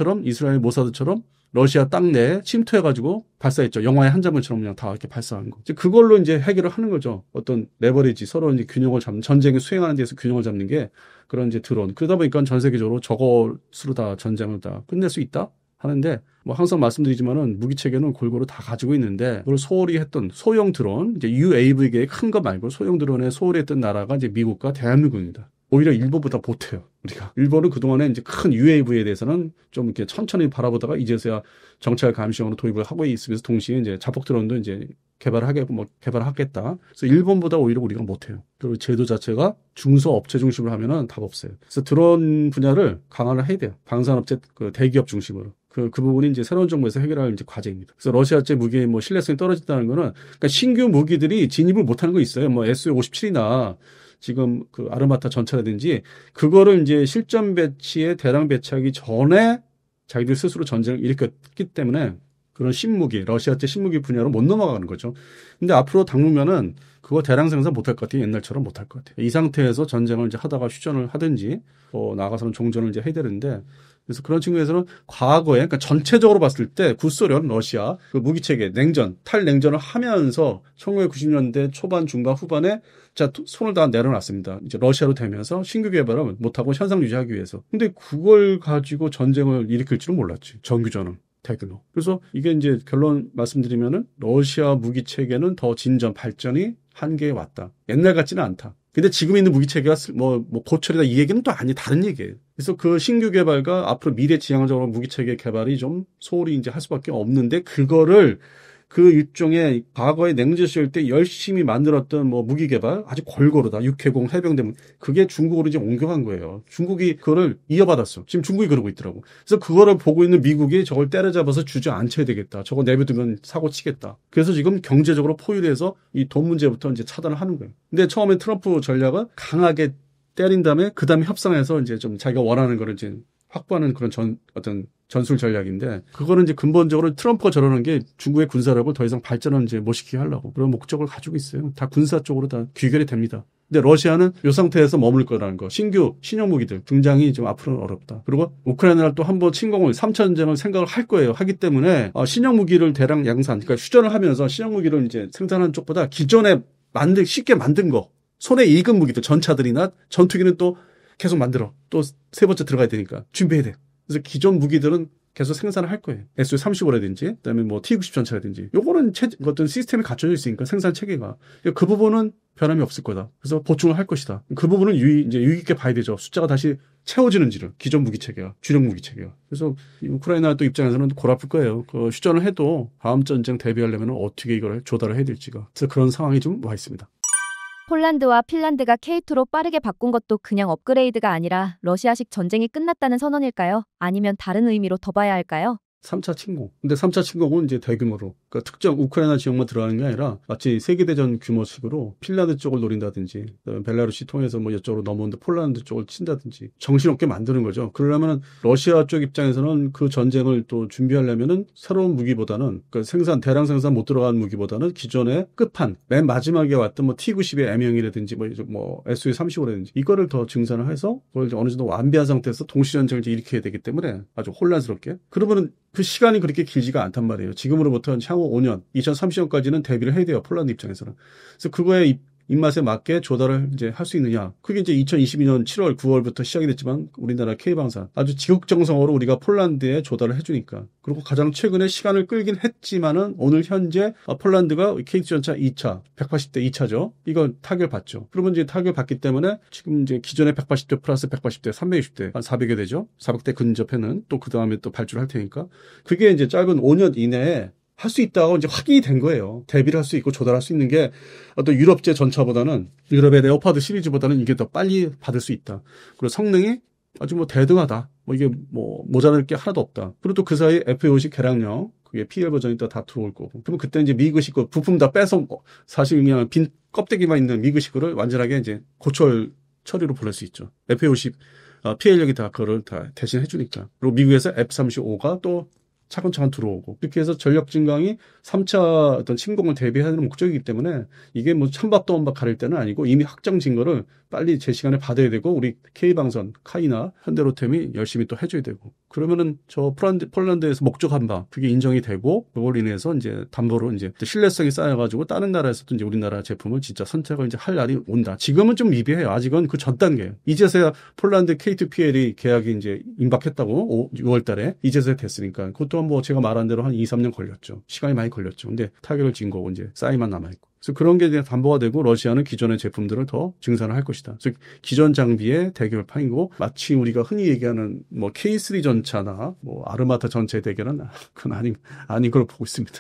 모사드처럼 러시아 땅 내에 침투해가지고 발사했죠. 영화의 한 장면처럼 그냥 다 이렇게 발사한 거. 이제 그걸로 이제 해결을 하는 거죠. 어떤 레버리지 서로 이제 균형을 잡는 전쟁을 수행하는 데서 균형을 잡는 게 그런 이제 드론. 그러다 보니까 전 세계적으로 저것으로 다 전쟁을 다 끝낼 수 있다. 하는데 뭐 항상 말씀드리지만은 무기 체계는 골고루 다 가지고 있는데 그걸 소홀히 했던 소형 드론 이제 UAV계의 큰 거 말고 소형 드론에 소홀히 했던 나라가 이제 미국과 대한민국입니다. 오히려 일본보다 못해요. 우리가 일본은 그동안에 이제 큰 UAV에 대해서는 좀 이렇게 천천히 바라보다가 이제서야 정찰 감시용으로 도입을 하고 있으면서 동시에 이제 자폭 드론도 이제 개발하겠다. 그래서 일본보다 오히려 우리가 못해요. 그리고 제도 자체가 중소업체 중심으로 하면은 답 없어요. 그래서 드론 분야를 강화를 해야 돼요. 방산업체 그 대기업 중심으로. 그 부분이 이제 새로운 정부에서 해결할 이제 과제입니다. 그래서 러시아제 무기의 뭐 신뢰성이 떨어진다는 거는 그러니까 신규 무기들이 진입을 못하는 거 있어요. 뭐 SU-57이나 지금 그 아르마타 전차라든지 그거를 이제 실전 배치에 대량 배치하기 전에 자기들 스스로 전쟁을 일으켰기 때문에 그런 신무기, 러시아제 신무기 분야로 못 넘어가는 거죠. 근데 앞으로 당분간은 그거 대량 생산 못할 것 같아요. 옛날처럼 못할 것 같아요. 이 상태에서 전쟁을 이제 하다가 휴전을 하든지 나가서는 종전을 이제 해야 되는데, 그래서 그런 측면에서는 과거에, 그러니까 전체적으로 봤을 때 구소련, 러시아 그 무기 체계, 냉전, 탈냉전을 하면서 1990년대 초반, 중반, 후반에 자 손을 다 내려놨습니다. 이제 러시아로 되면서 신규 개발을 못하고 현상 유지하기 위해서. 근데 그걸 가지고 전쟁을 일으킬 줄은 몰랐지. 정규전은. 대규모. 그래서 이게 이제 결론 말씀드리면은 러시아 무기 체계는 더 진전, 발전이 한계에 왔다. 옛날 같지는 않다. 근데 지금 있는 무기 체계가 뭐 고철이다 이 얘기는 또 아니 다른 얘기예요. 그래서 그 신규 개발과 앞으로 미래 지향적으로 무기 체계 개발이 좀 소홀히 이제 할 수밖에 없는데 그거를 그 일종의 과거에 냉전 시절 때 열심히 만들었던 뭐 무기 개발 아주 골고루다. 육해공, 해병대 그게 중국으로 이제 옮겨간 거예요. 중국이 그거를 이어받았어. 지금 중국이 그러고 있더라고. 그래서 그거를 보고 있는 미국이 저걸 때려잡아서 주저앉혀야 되겠다. 저거 내버두면 사고 치겠다. 그래서 지금 경제적으로 포위돼서 이 돈 문제부터 이제 차단을 하는 거예요. 근데 처음에 트럼프 전략은 강하게 때린 다음에 그 다음에 협상해서 이제 좀 자기가 원하는 거를 이제 확보하는 그런 어떤 전술 전략인데 그거는 이제 근본적으로 트럼프가 저러는 게 중국의 군사력을 더 이상 발전을 이제 못 시키게 하려고 그런 목적을 가지고 있어요. 다 군사 쪽으로 다 귀결이 됩니다. 근데 러시아는 이 상태에서 머물 거라는 거. 신규 신형 무기들 등장이 좀 앞으로는 어렵다. 그리고 우크라이나를 또 한번 침공을 3차 전쟁을 생각을 할 거예요. 하기 때문에 신형 무기를 대량 양산, 그러니까 휴전을 하면서 신형 무기를 이제 생산하는 쪽보다 기존에 쉽게 만든 거, 손에 익은 무기들, 전차들이나 전투기는 또 계속 만들어. 또 세 번째 들어가야 되니까 준비해야 돼. 그래서 기존 무기들은 계속 생산을 할 거예요. SU-35라든지, 그다음에 뭐 T-90 전차라든지. 요거는 어떤 시스템이 갖춰져 있으니까 생산 체계가. 그 부분은 변함이 없을 거다. 그래서 보충을 할 것이다. 그 부분은 이제 유의 깊게 봐야 되죠. 숫자가 다시 채워지는지를. 기존 무기 체계가, 주력 무기 체계가. 그래서 우크라이나 또 입장에서는 골아플 거예요. 그 휴전을 해도 다음 전쟁 대비하려면 어떻게 이걸 조달을 해야 될지가. 그래서 그런 상황이 좀 와 있습니다. 폴란드와 핀란드가 K2로 빠르게 바꾼 것도 그냥 업그레이드가 아니라 러시아식 전쟁이 끝났다는 선언일까요? 아니면 다른 의미로 더 봐야 할까요? 3차 침공. 근데 3차 침공은 이제 대규모로. 그러니까 특정 우크라이나 지역만 들어가는 게 아니라 마치 세계대전 규모식으로 핀란드 쪽을 노린다든지 벨라루시 통해서 뭐 이쪽으로 넘어오는데 폴란드 쪽을 친다든지 정신없게 만드는 거죠. 그러려면 러시아 쪽 입장에서는 그 전쟁을 또 준비하려면은 새로운 무기보다는 그러니까 대량 생산 못 들어간 무기보다는 기존의 끝판 맨 마지막에 왔던 뭐 T-90의 M형이라든지 뭐 SU-35라든지 이거를 더 증산을 해서 그걸 이제 어느 정도 완비한 상태에서 동시전쟁을 이제 일으켜야 되기 때문에 아주 혼란스럽게. 그러면은 그 시간이 그렇게 길지가 않단 말이에요. 지금으로부터 향후 5년, 2030년까지는 대비를 해야 돼요. 폴란드 입장에서는. 그래서 그거에 입맛에 맞게 조달을 이제 할 수 있느냐. 그게 이제 2022년 7월, 9월부터 시작이 됐지만 우리나라 K방산 아주 지극정성으로 우리가 폴란드에 조달을 해주니까. 그리고 가장 최근에 시간을 끌긴 했지만은 오늘 현재 폴란드가 K2 전차 2차, 180대 2차죠. 이건 타결 받죠. 그러면 이제 타결 받기 때문에 지금 이제 기존의 180대 플러스 180대, 360대 한 400여 되죠. 400대 근접해는 또 그 다음에 또 발주를 할 테니까. 그게 이제 짧은 5년 이내에 할 수 있다고 이제 확인이 된 거예요. 대비를 할 수 있고 조달할 수 있는 게 어떤 유럽제 전차보다는 유럽의 레오파드 시리즈보다는 이게 더 빨리 받을 수 있다. 그리고 성능이 아주 뭐 대등하다. 뭐 이게 뭐 모자랄 게 하나도 없다. 그리고 또 그 사이에 FA50 개량형 그게 PL 버전이 또 다 들어올 거고. 그러면 그때 이제 미그식 그 부품 다 빼서 사실 그냥 빈 껍데기만 있는 미그식을 완전하게 이제 고철 처리로 보낼 수 있죠. FA50 PL력이 다 그거를 다 대신 해주니까. 그리고 미국에서 F-35가 또 차근차근 들어오고 그렇게 해서 전력 증강이 3차 어떤 침공을 대비하는 목적이기 때문에 이게 뭐 찬밥 더운밥 가릴 때는 아니고 이미 확정진 거를 빨리 제 시간에 받아야 되고 우리 K방선, 카이나, 현대로템이 열심히 또 해줘야 되고 그러면은 저 폴란드에서 목적한 바 그게 인정이 되고 그걸 인해서 이제 담보로 이제 신뢰성이 쌓여가지고 다른 나라에서도 이제 우리나라 제품을 진짜 선택을 이제 할 날이 온다. 지금은 좀 미비해요. 아직은 그 전 단계예요. 이제서야 폴란드 K2PL이 계약이 이제 임박했다고 6월 달에 이제서야 됐으니까 그것도 뭐 제가 말한 대로 한 2, 3년 걸렸죠. 시간이 많이 걸렸죠. 근데 타결을 진 거고 이제 싸이만 남아있고. 그래서 그런 게 이제 담보가 되고 러시아는 기존의 제품들을 더 증산을 할 것이다. 즉 기존 장비의 대결판이고 마치 우리가 흔히 얘기하는 뭐 K3 전차나 뭐 아르마타 전차의 대결은 그건 아닌 걸 보고 있습니다.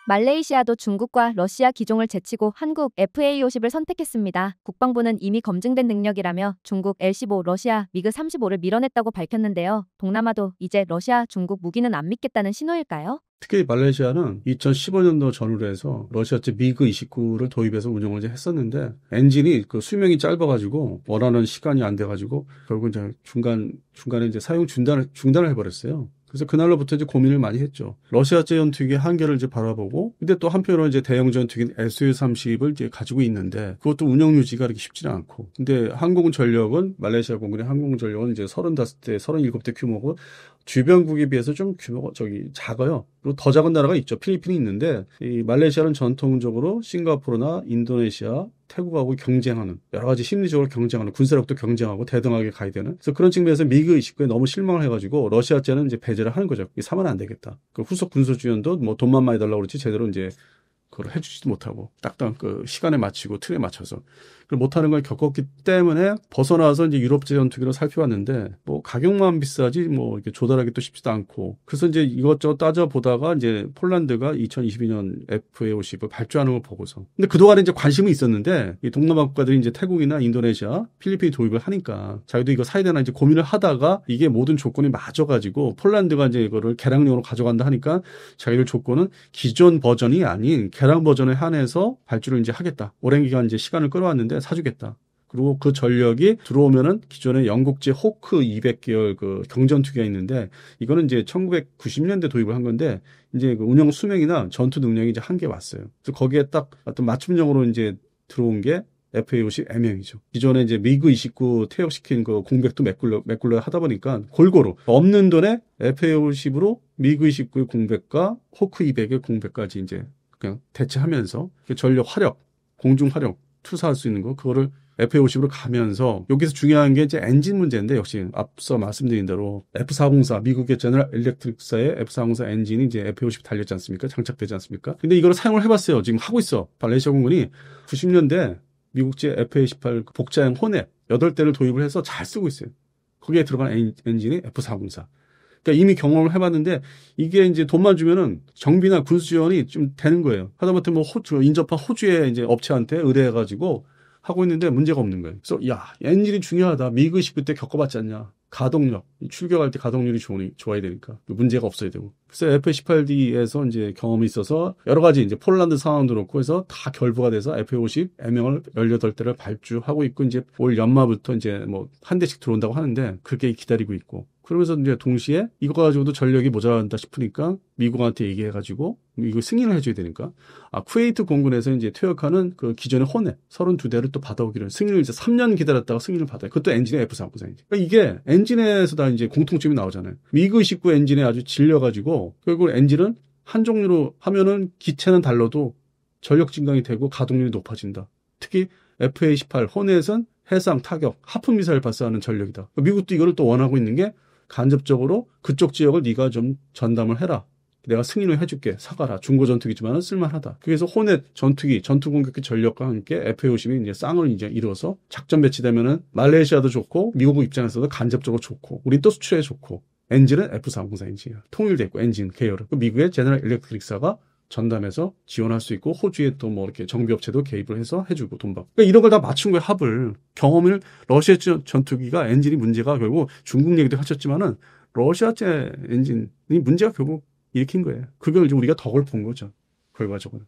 말레이시아도 중국과 러시아 기종을 제치고 한국 FA50을 선택했습니다. 국방부는 이미 검증된 능력이라며 중국 L-15, 러시아 미그-35를 밀어냈다고 밝혔는데요. 동남아도 이제 러시아, 중국 무기는 안 믿겠다는 신호일까요? 특히 말레이시아는 2015년도 전후로 해서 러시아제 미그-29를 도입해서 운영을 이제 했었는데 엔진이 그 수명이 짧아가지고 원하는 시간이 안 돼가지고 결국 이제 중간에 이제 사용 중단을 해버렸어요. 그래서 그날로부터 이제 고민을 많이 했죠. 러시아제 전투기의 한계를 이제 바라보고, 근데 또 한편으로 이제 대형 전투기인 SU-30을 이제 가지고 있는데 그것도 운영 유지가 그렇게 쉽지는 않고. 근데 항공전력은 말레이시아 공군의 항공전력은 이제 35대, 37대 규모고 주변국에 비해서 좀 규모가 작아요. 그리고 더 작은 나라가 있죠. 필리핀이 있는데 이 말레이시아는 전통적으로 싱가포르나 인도네시아, 태국하고 경쟁하는 여러 가지 심리적으로 경쟁하는 군사력도 경쟁하고 대등하게 가야 되는 그래서 그런 측면에서 미그 29에 너무 실망을 해가지고 러시아제는 이제 배제를 하는 거죠. 사면 안 되겠다. 그 후속 군사 지원도 뭐 돈만 많이 달라고 그렇지 제대로 이제 그걸 해주지도 못하고 딱딱 그 시간에 맞추고 틀에 맞춰서 그걸 못하는 걸 겪었기 때문에 벗어나서 이제 유럽제 전투기로 살펴봤는데 뭐 가격만 비싸지 뭐 이렇게 조달하기 또 쉽지도 않고 그래서 이제 이것저것 따져보다가 이제 폴란드가 2022년 FA50을 발주하는 걸 보고서 근데 그동안에 이제 관심은 있었는데 이 동남아 국가들이 이제 태국이나 인도네시아, 필리핀이 도입을 하니까 자기도 이거 사야 되나 이제 고민을 하다가 이게 모든 조건이 맞아가지고 폴란드가 이제 이거를 개량용으로 가져간다 하니까 자기들 조건은 기존 버전이 아닌 개량 버전에 한해서 발주를 이제 하겠다. 오랜 기간 이제 시간을 끌어왔는데 사주겠다. 그리고 그 전력이 들어오면은 기존에 영국제 호크 200계열 그 경전투기가 있는데 이거는 이제 1990년대 도입을 한 건데 이제 그 운영 수명이나 전투 능력이 이제 한계 왔어요. 그래서 거기에 딱 어떤 맞춤형으로 이제 들어온 게 FA50 M형이죠. 기존에 이제 미그 29 퇴역시킨 그 공백도 메꿀려 하다 보니까 골고루 없는 돈에 FA50으로 미그 29의 공백과 호크 200의 공백까지 이제 그냥 대체하면서 전력 화력, 공중 화력 투사할 수 있는 거 그거를 FA50으로 가면서 여기서 중요한 게 이제 엔진 문제인데 역시 앞서 말씀드린 대로 F404 미국의 제너럴 일렉트릭사의 F404 엔진이 이제 FA50 달렸지 않습니까? 장착되지 않습니까? 근데 이거를 사용을 해봤어요. 지금 하고 있어. 말레이시아 공군이 90년대 미국제 FA18 복자형 호넷 8대를 도입을 해서 잘 쓰고 있어요. 거기에 들어간 엔진이 F404. 그러니까 이미 경험을 해봤는데 이게 이제 돈만 주면은 정비나 군수 지원이 좀 되는 거예요. 하다못해 뭐 인접한 호주의 이제 업체한테 의뢰해가지고 하고 있는데 문제가 없는 거예요. 그래서 야 엔진이 중요하다. 미그 19 때 겪어봤지 않냐. 가동력 출격할 때 가동률이 좋아야 되니까 문제가 없어야 되고. 그래서 F-18D에서 이제 경험이 있어서 여러 가지 이제 폴란드 상황도 그렇고 해서 다 결부가 돼서 FA50 M형을 18대를 발주하고 있고 이제 올 연말부터 이제 뭐 한 대씩 들어온다고 하는데 그렇게 기다리고 있고. 그러면서 이제 동시에 이거 가지고도 전력이 모자란다 싶으니까 미국한테 얘기해가지고 이거 승인을 해줘야 되니까 쿠웨이트 공군에서 이제 퇴역하는 그 기존의 호넷 32대를 또 받아오기로 승인을 이제 3년 기다렸다가 승인을 받아요. 그것도 엔진의 F404인지. 그러니까 이게 엔진에서 다 이제 공통점이 나오잖아요. 미그 19 엔진에 아주 질려가지고 결국 엔진은 한 종류로 하면은 기체는 달라도 전력 증강이 되고 가동률이 높아진다. 특히 FA18 호넷은 해상 타격 하프 미사일 발사하는 전력이다. 미국도 이거를 또 원하고 있는 게 간접적으로 그쪽 지역을 네가 좀 전담을 해라. 내가 승인을 해줄게. 사가라. 중고 전투기지만은 쓸만하다. 그래서 호넷 전투기, 전투 공격기 전력과 함께 FA50이 이제 쌍을 이제 이루어서 작전 배치되면은 말레이시아도 좋고 미국 입장에서도 간접적으로 좋고 우린 또 수출에 좋고 엔진은 F404 엔진이야. 통일돼 있고 엔진 계열은 미국의 제너럴 일렉트릭사가 전담해서 지원할 수 있고 호주에 또 뭐 이렇게 정비업체도 개입을 해서 해주고 돈 받고 그러니까 이런 걸 다 맞춘 거예요. 합을 경험을 러시아 전투기가 엔진이 문제가 결국 중국 얘기도 하셨지만은 러시아제 엔진이 문제가 결국 일으킨 거예요. 그걸 우리가 덕을 본 거죠. 결과적으로.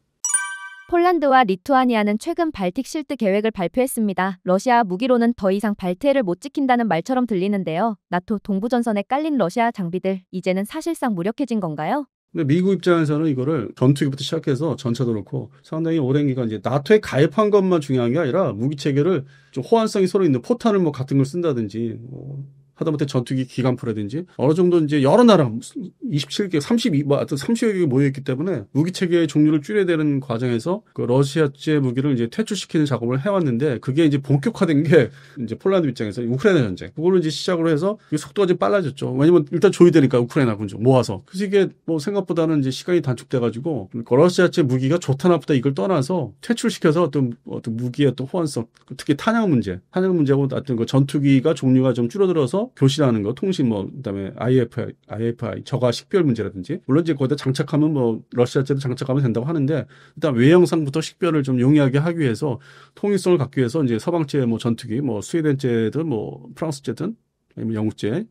폴란드와 리투아니아는 최근 발틱 실드 계획을 발표했습니다. 러시아 무기로는 더 이상 발트해를 못 지킨다는 말처럼 들리는데요. 나토 동부전선에 깔린 러시아 장비들 이제는 사실상 무력해진 건가요? 근데 미국 입장에서는 이거를 전투기부터 시작해서 전차도 그렇고 상당히 오랜 기간 이제 나토에 가입한 것만 중요한 게 아니라 무기 체계를 좀 호환성이 서로 있는 포탄을 뭐 같은 걸 쓴다든지 하다못해 전투기 기관포라든지 어느 정도 이제 여러 나라 27개, 30여 개가 모여있기 때문에 무기 체계의 종류를 줄여야 되는 과정에서 그 러시아제 무기를 이제 퇴출시키는 작업을 해왔는데 그게 이제 본격화된 게 이제 폴란드 입장에서 우크라이나 전쟁 그거를 이제 시작으로 해서 속도가 좀 빨라졌죠. 왜냐면 일단 줘야 되니까 우크라이나 군정 모아서 그래서 이게 뭐 생각보다는 이제 시간이 단축돼가지고 러시아제 무기가 좋다 나쁘다 이걸 떠나서 퇴출시켜서 어떤 무기의 어떤 호환성 특히 탄약 문제하고 어떤 그 전투기가 종류가 좀 줄어들어서 교신하는 거, 통신 그다음에 IFI 저가 식별 문제라든지 물론 이제 거기다 장착하면 뭐 러시아제도 장착하면 된다고 하는데 일단 외형상부터 식별을 좀 용이하게 하기 위해서 통일성을 갖기 위해서 이제 서방제 뭐 전투기, 뭐 스웨덴제든 뭐 프랑스제든 아니면 영국제,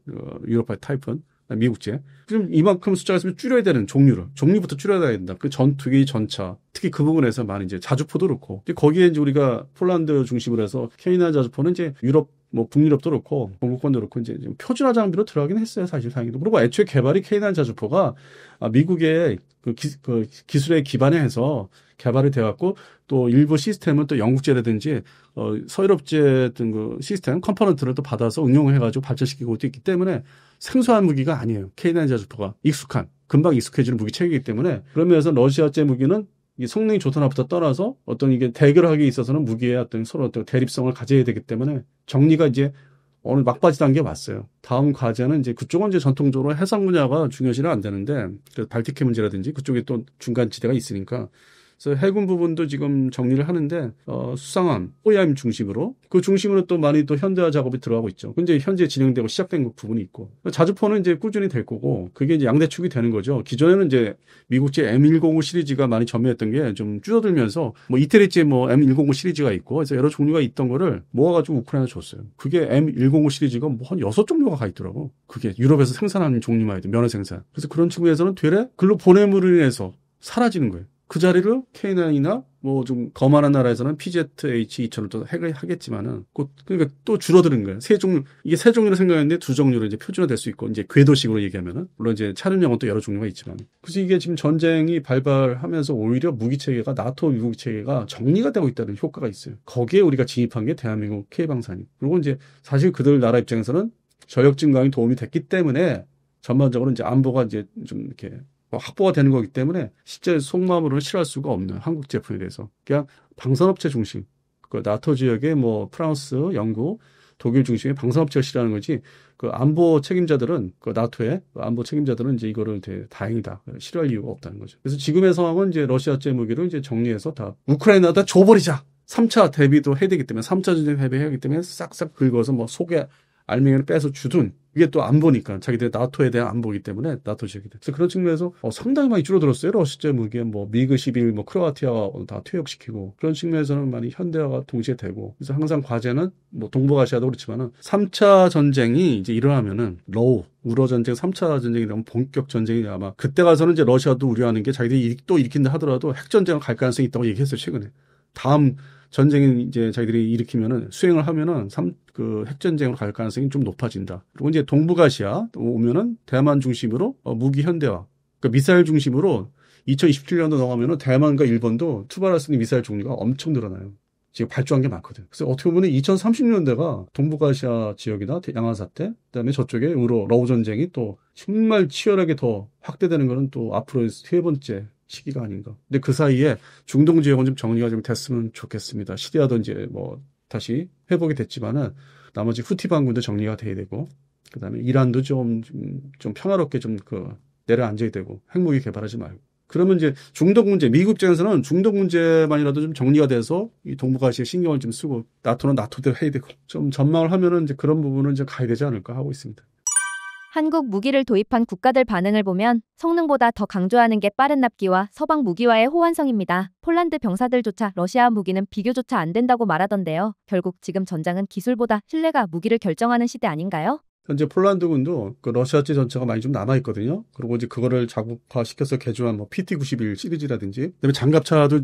유로파 타이푼, 미국제. 지금 이만큼 숫자가 있으면 줄여야 되는 종류부터 줄여야 된다. 그 전투기, 전차. 특히 그 부분에서 많이 이제 자주포도 그렇고. 거기에 이제 우리가 폴란드 중심으로 해서 K9 자주포는 이제 유럽 뭐 북유럽도 그렇고 동구권도 그렇고 이제 좀 표준화 장비로 들어가긴 했어요. 사실 다행히도. 그리고 애초에 개발이 K9 자주포가 미국의 그 기술에 기반해서 개발이 되었고 또 일부 시스템은 또 영국제라든지 서유럽제 어떤 그 시스템 컴포넌트를 또 받아서 응용해가지고 발전시키고 있기 때문에 생소한 무기가 아니에요. K9 자주포가 금방 익숙해지는 무기 체계이기 때문에 그런 면에서 러시아제 무기는 이 성능이 좋다나부터 떠나서 어떤 이게 대결하기에 있어서는 무기의 어떤 서로 어떤 대립성을 가져야 되기 때문에 정리가 이제 어느 막바지 단계에 왔어요. 다음 과제는 이제 그쪽은 이제 전통적으로 해상 분야가 중요시는 안 되는데 발티크 문제라든지 그쪽에 또 중간 지대가 있으니까 그래서 해군 부분도 지금 정리를 하는데 수상함, OEM 중심으로 그 중심으로 또 많이 또 현대화 작업이 들어가고 있죠. 근데 현재 진행되고 시작된 부분이 있고 자주포는 이제 꾸준히 될 거고 그게 이제 양대축이 되는 거죠. 기존에는 이제 미국제 M105 시리즈가 많이 전매했던 게 좀 줄어들면서 뭐 이태리제 뭐 M105 시리즈가 있고 그래서 여러 종류가 있던 거를 모아가지고 우크라이나 줬어요. 그게 M105 시리즈가 뭐 한 6종류가 가 있더라고. 그게 유럽에서 생산하는 종류만 해도 면허 생산. 그래서 그런 측면에서는 되레 글로 보냄으로 인해서 사라지는 거예요. 그 자리를 K9이나 뭐 좀 거만한 나라에서는 PZH-2000을 또 하겠지만은 그러니까 또 줄어드는 거예요. 이게 세 종류로 생각했는데 두 종류로 이제 표준화될 수 있고 이제 궤도식으로 얘기하면은 물론 이제 차량용은 또 여러 종류가 있지만 그래서 이게 지금 전쟁이 발발하면서 오히려 무기 체계가 나토 무기 체계가 정리가 되고 있다는 효과가 있어요. 거기에 우리가 진입한 게 대한민국 K방산이. 그리고 이제 사실 그들 나라 입장에서는 전력 증강이 도움이 됐기 때문에 전반적으로 이제 안보가 이제 좀 이렇게 확보가 되는 거기 때문에 실제 속마음으로는 싫어할 수가 없는 한국 제품에 대해서 그냥 방산업체 중심 그 나토 지역의 뭐 프랑스, 영국, 독일 중심의 방산업체가 싫어하는 거지 그 안보 책임자들은 그 나토의 안보 책임자들은 이제 이거를 되게 다행이다 싫어할 이유가 없다는 거죠. 그래서 지금의 상황은 이제 러시아제 무기를 이제 정리해서 다 우크라이나에다 줘버리자. 3차 대비도 해야 되기 때문에 3차 전쟁 대비해야 하기 때문에 싹싹 긁어서 뭐 속에 알맹이를 빼서 주든 이게 또 안보니까 자기들 나토에 대한 안보이기 때문에 나토 지역이다. 그래서 그런 측면에서 상당히 많이 줄어들었어요. 러시아제 무기에 뭐 미그 11, 뭐 크로아티아가 다 퇴역시키고 그런 측면에서는 많이 현대화가 동시에 되고 그래서 항상 과제는 뭐 동북아시아도 그렇지만은 3차 전쟁이 이제 일어나면은 우러 전쟁 3차 전쟁이 되면 본격 전쟁이 아마 그때 가서는 이제 러시아도 우려하는 게 자기들이 또 일으킨다 하더라도 핵 전쟁을 갈 가능성이 있다고 얘기했어요 최근에. 다음 전쟁이 이제 자기들이 일으키면은 수행을 하면은 그 핵전쟁으로 갈 가능성이 좀 높아진다. 그리고 이제 동북아시아 오면은 대만 중심으로 무기 현대화, 그러니까 미사일 중심으로 2027년도 넘어가면은 대만과 일본도 투발할 수 있는 미사일 종류가 엄청 늘어나요. 지금 발주한 게 많거든. 그래서 어떻게 보면 2030년대가 동북아시아 지역이나 양아사 때, 그다음에 저쪽에 러우 전쟁이 또 정말 치열하게 더 확대되는 거는 또 앞으로 세 번째 시기가 아닌가. 근데 그 사이에 중동 지역은 좀 정리가 좀 됐으면 좋겠습니다. 시리아도 이제 뭐 다시 회복이 됐지만은 나머지 후티 반군도 정리가 돼야 되고, 그다음에 이란도 좀 평화롭게 좀 내려앉아야 되고, 핵무기 개발하지 말고. 그러면 이제 중동 문제, 미국 입장에서는 중동 문제만이라도 좀 정리가 돼서 이 동북아시아에 신경을 좀 쓰고, 나토는 나토대로 해야 되고, 좀 전망을 하면은 이제 그런 부분은 이제 가야 되지 않을까 하고 있습니다. 한국 무기를 도입한 국가들 반응을 보면 성능보다 더 강조하는 게 빠른 납기와 서방 무기와의 호환성입니다. 폴란드 병사들조차 러시아 무기는 비교조차 안 된다고 말하던데요. 결국 지금 전장은 기술보다 신뢰가 무기를 결정하는 시대 아닌가요? 현재 폴란드군도 그 러시아제 전차가 많이 좀 남아있거든요. 그리고 이제 그거를 자국화시켜서 개조한 뭐 PT-91 시리즈라든지, 그다음에 장갑차도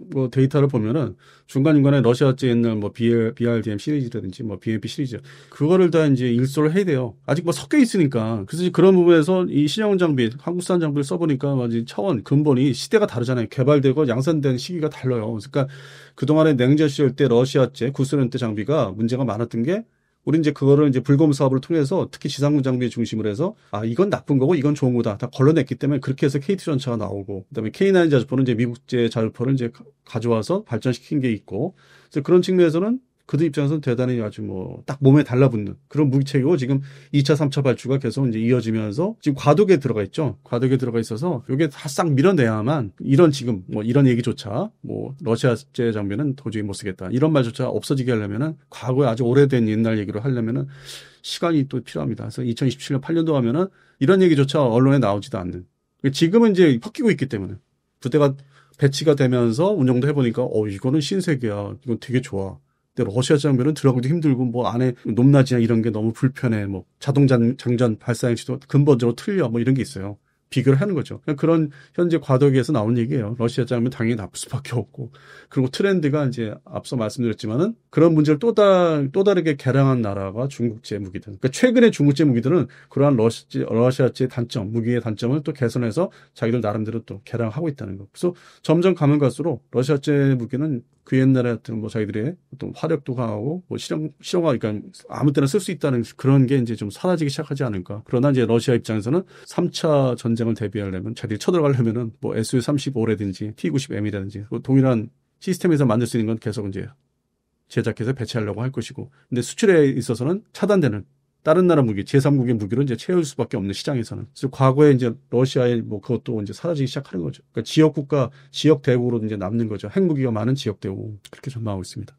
뭐 데이터를 보면은 중간중간에 러시아제 옛날 뭐 BRDM 시리즈라든지 뭐 BMP 시리즈, 그거를 다 이제 일소를 해야 돼요. 아직 뭐 섞여 있으니까. 그래서 그런 부분에서 이 신형 장비, 한국산 장비를 써보니까 마치 차원, 근본이 시대가 다르잖아요. 개발되고 양산된 시기가 달라요. 그러니까 그동안에 냉전 시절 때 러시아제, 구소련 때 장비가 문제가 많았던 게 우리 이제 그거를 이제 불검 사업을 통해서 특히 지상군 장비 중심으로 해서 이건 나쁜 거고 이건 좋은 거다 다 걸러냈기 때문에 그렇게 해서 KT 전차가 나오고 그다음에 K9 자주포는 이제 미국제 자주포를 이제 가져와서 발전시킨 게 있고 그래서 그런 측면에서는 그들 입장에서는 대단히 아주 뭐 딱 몸에 달라붙는 그런 무기체계고 지금 2차, 3차 발주가 계속 이제 이어지면서 지금 과도기에 들어가 있죠. 과도기에 들어가 있어서 이게 다 싹 밀어내야만 지금 뭐 이런 얘기조차 뭐 러시아제 장비는 도저히 못 쓰겠다. 이런 말조차 없어지게 하려면은 과거에 아주 오래된 옛날 얘기로 하려면은 시간이 또 필요합니다. 그래서 2027년 8년도 하면은 이런 얘기조차 언론에 나오지도 않는. 지금은 이제 섞이고 있기 때문에 부대가 배치가 되면서 운영도 해보니까 이거는 신세계야. 이건 되게 좋아. 근데 러시아 장비는 들어가기도 힘들고 뭐 안에 높낮이나 이런 게 너무 불편해. 뭐 자동 장전 발사 행치도 근본적으로 틀려. 뭐 이런 게 있어요. 비교를 하는 거죠. 그런 현재 과도기에서 나온 얘기예요. 러시아 장면 당연히 나쁠 수밖에 없고. 그리고 트렌드가 이제 앞서 말씀드렸지만은 그런 문제를 또 다르게 개량한 나라가 중국제 무기들. 그러니까 최근에 중국제 무기들은 그러한 러시아제 단점, 무기의 단점을 또 개선해서 자기들 나름대로 또 개량하고 있다는 거. 그래서 점점 가면 갈수록 러시아제 무기는 그 옛날에 어떤 뭐 자기들의 어떤 화력도 강하고 뭐 실용화 그러니까 아무 때나 쓸 수 있다는 그런 게 이제 좀 사라지기 시작하지 않을까. 그러나 이제 러시아 입장에서는 3차 전쟁을 대비하려면 자기들이 쳐들어가려면은 뭐 Su-35라든지 T-90M이라든지 뭐 동일한 시스템에서 만들 수 있는 건 계속 이제 제작해서 배치하려고 할 것이고. 근데 수출에 있어서는 차단되는 다른 나라 무기, 제3국의 무기로 이제 채울 수밖에 없는 시장에서는. 그래서 과거에 이제 러시아의 뭐 그것도 이제 사라지기 시작하는 거죠. 그러니까 지역국가, 지역 대국으로 이제 남는 거죠. 핵무기가 많은 지역 대국. 그렇게 전망하고 있습니다.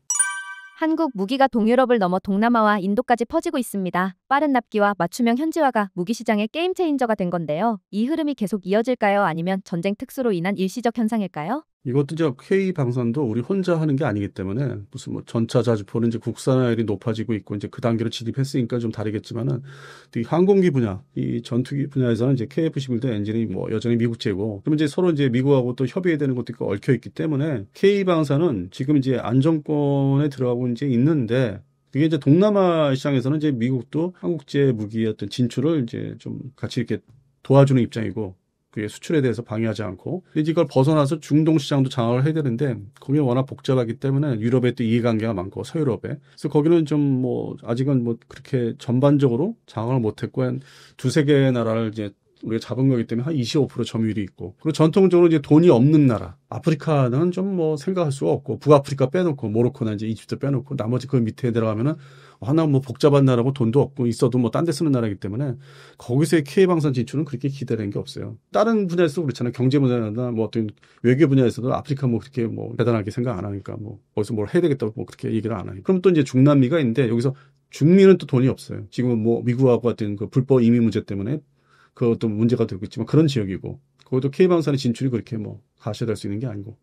한국 무기가 동유럽을 넘어 동남아와 인도까지 퍼지고 있습니다. 빠른 납기와 맞춤형 현지화가 무기 시장의 게임 체인저가 된 건데요. 이 흐름이 계속 이어질까요? 아니면 전쟁 특수로 인한 일시적 현상일까요? 이것도 이제 K 방산도 우리 혼자 하는 게 아니기 때문에 무슨 뭐 전차 자주포는 이제 국산화율이 높아지고 있고 이제 그 단계로 진입했으니까 좀 다르겠지만은 이 항공기 분야, 이 전투기 분야에서는 이제 KF-11도 엔진이 뭐 여전히 미국제고 그러면 이제 서로 이제 미국하고 또 협의해야 되는 것도 있고 얽혀 있기 때문에 K방산은 지금 이제 안정권에 들어가고 이제 있는데 그게 이제 동남아 시장에서는 이제 미국도 한국제 무기의 어떤 진출을 이제 좀 같이 이렇게 도와주는 입장이고 그게 수출에 대해서 방해하지 않고 이제 이걸 벗어나서 중동 시장도 장악을 해야 되는데 거기는 워낙 복잡하기 때문에 유럽에 또 이해관계가 많고 서유럽에 그래서 거기는 좀 뭐 아직은 뭐 그렇게 전반적으로 장악을 못했고 한 두세 개의 나라를 이제 우리가 잡은 거기 때문에 한 25% 점유율이 있고 그리고 전통적으로 이제 돈이 없는 나라 아프리카는 좀 뭐 생각할 수가 없고 북아프리카 빼놓고 모로코나 이제 이집트 빼놓고 나머지 그 밑에 들어가면은 하나 뭐 복잡한 나라고 돈도 없고 있어도 뭐 딴 데 쓰는 나라이기 때문에 거기서의 K방산 진출은 그렇게 기대되는 게 없어요. 다른 분야에서도 그렇잖아요. 경제 분야나 뭐 어떤 외교 분야에서도 아프리카 뭐 그렇게 뭐 대단하게 생각 안 하니까 뭐 거기서 뭘 해야 되겠다고 뭐 그렇게 얘기를 안 하니까. 그럼 또 이제 중남미가 있는데 여기서 중미는 또 돈이 없어요. 지금은 뭐 미국하고 같은 그 불법 이민 문제 때문에 그것도 문제가 되고 있지만 그런 지역이고 거기도 K방산의 진출이 그렇게 뭐 가시화될 수 있는 게 아니고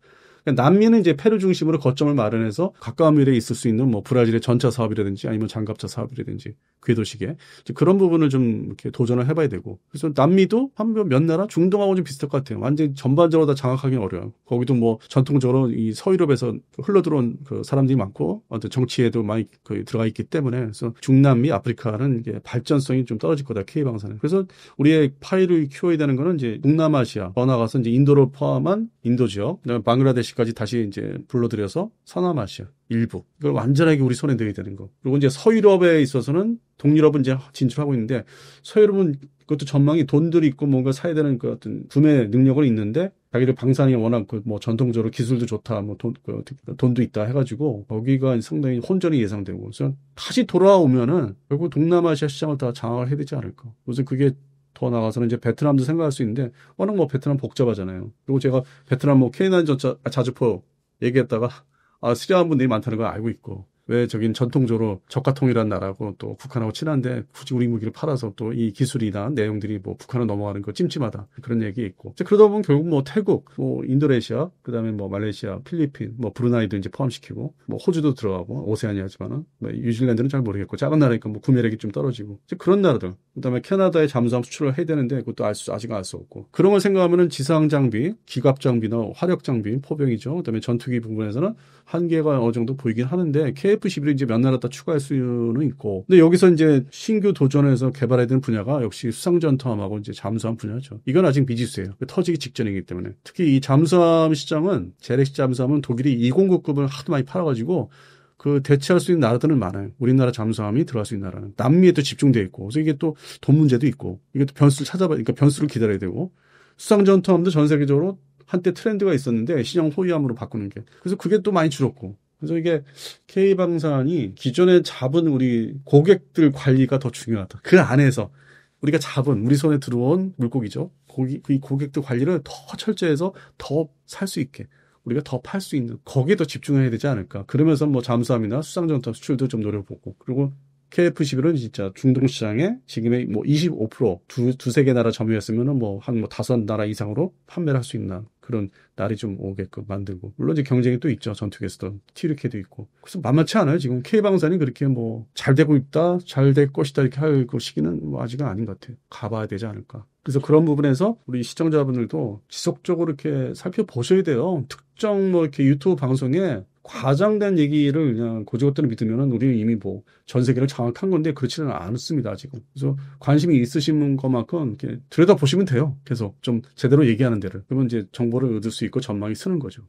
그러니까 남미는 이제 페루 중심으로 거점을 마련해서 가까운 미래에 있을 수 있는 뭐 브라질의 전차 사업이라든지 아니면 장갑차 사업이라든지 궤도시계 그런 부분을 좀 이렇게 도전을 해봐야 되고 그래서 남미도 한 몇 나라 중동하고 좀 비슷할 것 같아요. 완전 전반적으로 다 장악하기는 어려워요. 거기도 뭐 전통적으로 이 서유럽에서 흘러들어온 그 사람들이 많고 어떤 정치에도 많이 거의 들어가 있기 때문에 그래서 중남미 아프리카는 이게 발전성이 좀 떨어질 거다 K방산은. 그래서 우리의 파이를 키워야 되는 거는 이제 동남아시아 더 나가서 이제 인도를 포함한 인도 지역 그다음에 방글라데시까지 다시 이제 불러들여서 서남아시아 일부 이걸 완전하게 우리 손에 넣어야 되는 거. 그리고 이제 서유럽에 있어서는 동유럽은 이제 진출하고 있는데 서유럽은 그것도 전망이 돈들이 있고 뭔가 사야 되는 그 어떤 구매 능력은 있는데 자기들 방산이 워낙 그 뭐 전통적으로 기술도 좋다 뭐 돈도 있다 해가지고 거기가 상당히 혼전이 예상되고 그래서 다시 돌아오면은 결국 동남아시아 시장을 다 장악을 해야 되지 않을까. 그래서 그게 더 나가서는 이제 베트남도 생각할 수 있는데 워낙 뭐 베트남 복잡하잖아요. 그리고 제가 베트남 뭐 K9 전차 자주포 얘기했다가 싫어하는 분들이 많다는 걸 알고 있고 왜 저긴 전통적으로 적화통일한 나라고 또 북한하고 친한데 굳이 우리 무기를 팔아서 또 이 기술이나 내용들이 뭐 북한으로 넘어가는 거 찜찜하다 그런 얘기 있고 그러다 보면 결국 뭐 태국, 뭐 인도네시아, 그다음에 뭐 말레이시아, 필리핀, 뭐 브루나이도 이제 포함시키고 뭐 호주도 들어가고 오세아니아지만은 뭐 뉴질랜드는 잘 모르겠고 작은 나라니까 뭐 구매력이 좀 떨어지고 그런 나라들 그다음에 캐나다에 잠수함 수출을 해야 되는데 그것도 아직 알 수 없고 그런 걸 생각하면은 지상 장비, 기갑 장비나 화력 장비, 포병이죠. 그다음에 전투기 부분에서는 한계가 어느 정도 보이긴 하는데 KF-11을 이제 몇 나라 다 추가할 수는 있고 근데 여기서 이제 신규 도전해서 개발해야 되는 분야가 역시 수상전투함하고 이제 잠수함 분야죠. 이건 아직 미지수예요. 터지기 직전이기 때문에 특히 이 잠수함 시장은 재래식 잠수함은 독일이 209급을 하도 많이 팔아가지고 그 대체할 수 있는 나라들은 많아요. 우리나라 잠수함이 들어갈 수 있는 나라는 남미에 또 집중돼 있고 그래서 이게 또 돈 문제도 있고 이게 또 변수를 찾아봐야 그러니까 변수를 기다려야 되고 수상전투함도 전 세계적으로 한때 트렌드가 있었는데 신형 호위함으로 바꾸는 게 그래서 그게 또 많이 줄었고 그래서 이게 K방산이 기존에 잡은 우리 고객들 관리가 더 중요하다. 그 안에서 우리가 잡은 우리 손에 들어온 물고기죠. 이 고객들 관리를 더 철저해서 더 살 수 있게 우리가 더 팔 수 있는 거기에 더 집중해야 되지 않을까. 그러면서 뭐 잠수함이나 수상전투함 수출도 좀 노려보고 그리고 KF-11은 진짜 중동 시장에 지금의 뭐 25% 두세 개 나라 점유했으면은 뭐 한 뭐 5 나라 이상으로 판매를 할 수 있나 그런 날이 좀 오게끔 만들고. 물론 이제 경쟁이 또 있죠. 전투기에서도 TUK도 있고. 그래서 만만치 않아요. 지금 K방산이 그렇게 뭐 잘 되고 있다, 잘 될 것이다 이렇게 할 그 시기는 뭐 아직은 아닌 것 같아요. 가봐야 되지 않을까. 그래서 그런 부분에서 우리 시청자분들도 지속적으로 이렇게 살펴보셔야 돼요. 특정 뭐 이렇게 유튜브 방송에 과장된 얘기를 그냥 고지것대로 믿으면은 우리는 이미 뭐 전 세계를 장악한 건데 그렇지는 않습니다, 지금. 그래서 관심이 있으신 것만큼 이렇게 들여다보시면 돼요. 계속 좀 제대로 얘기하는 데를. 그러면 이제 정보를 얻을 수 있고 전망이 쓰는 거죠.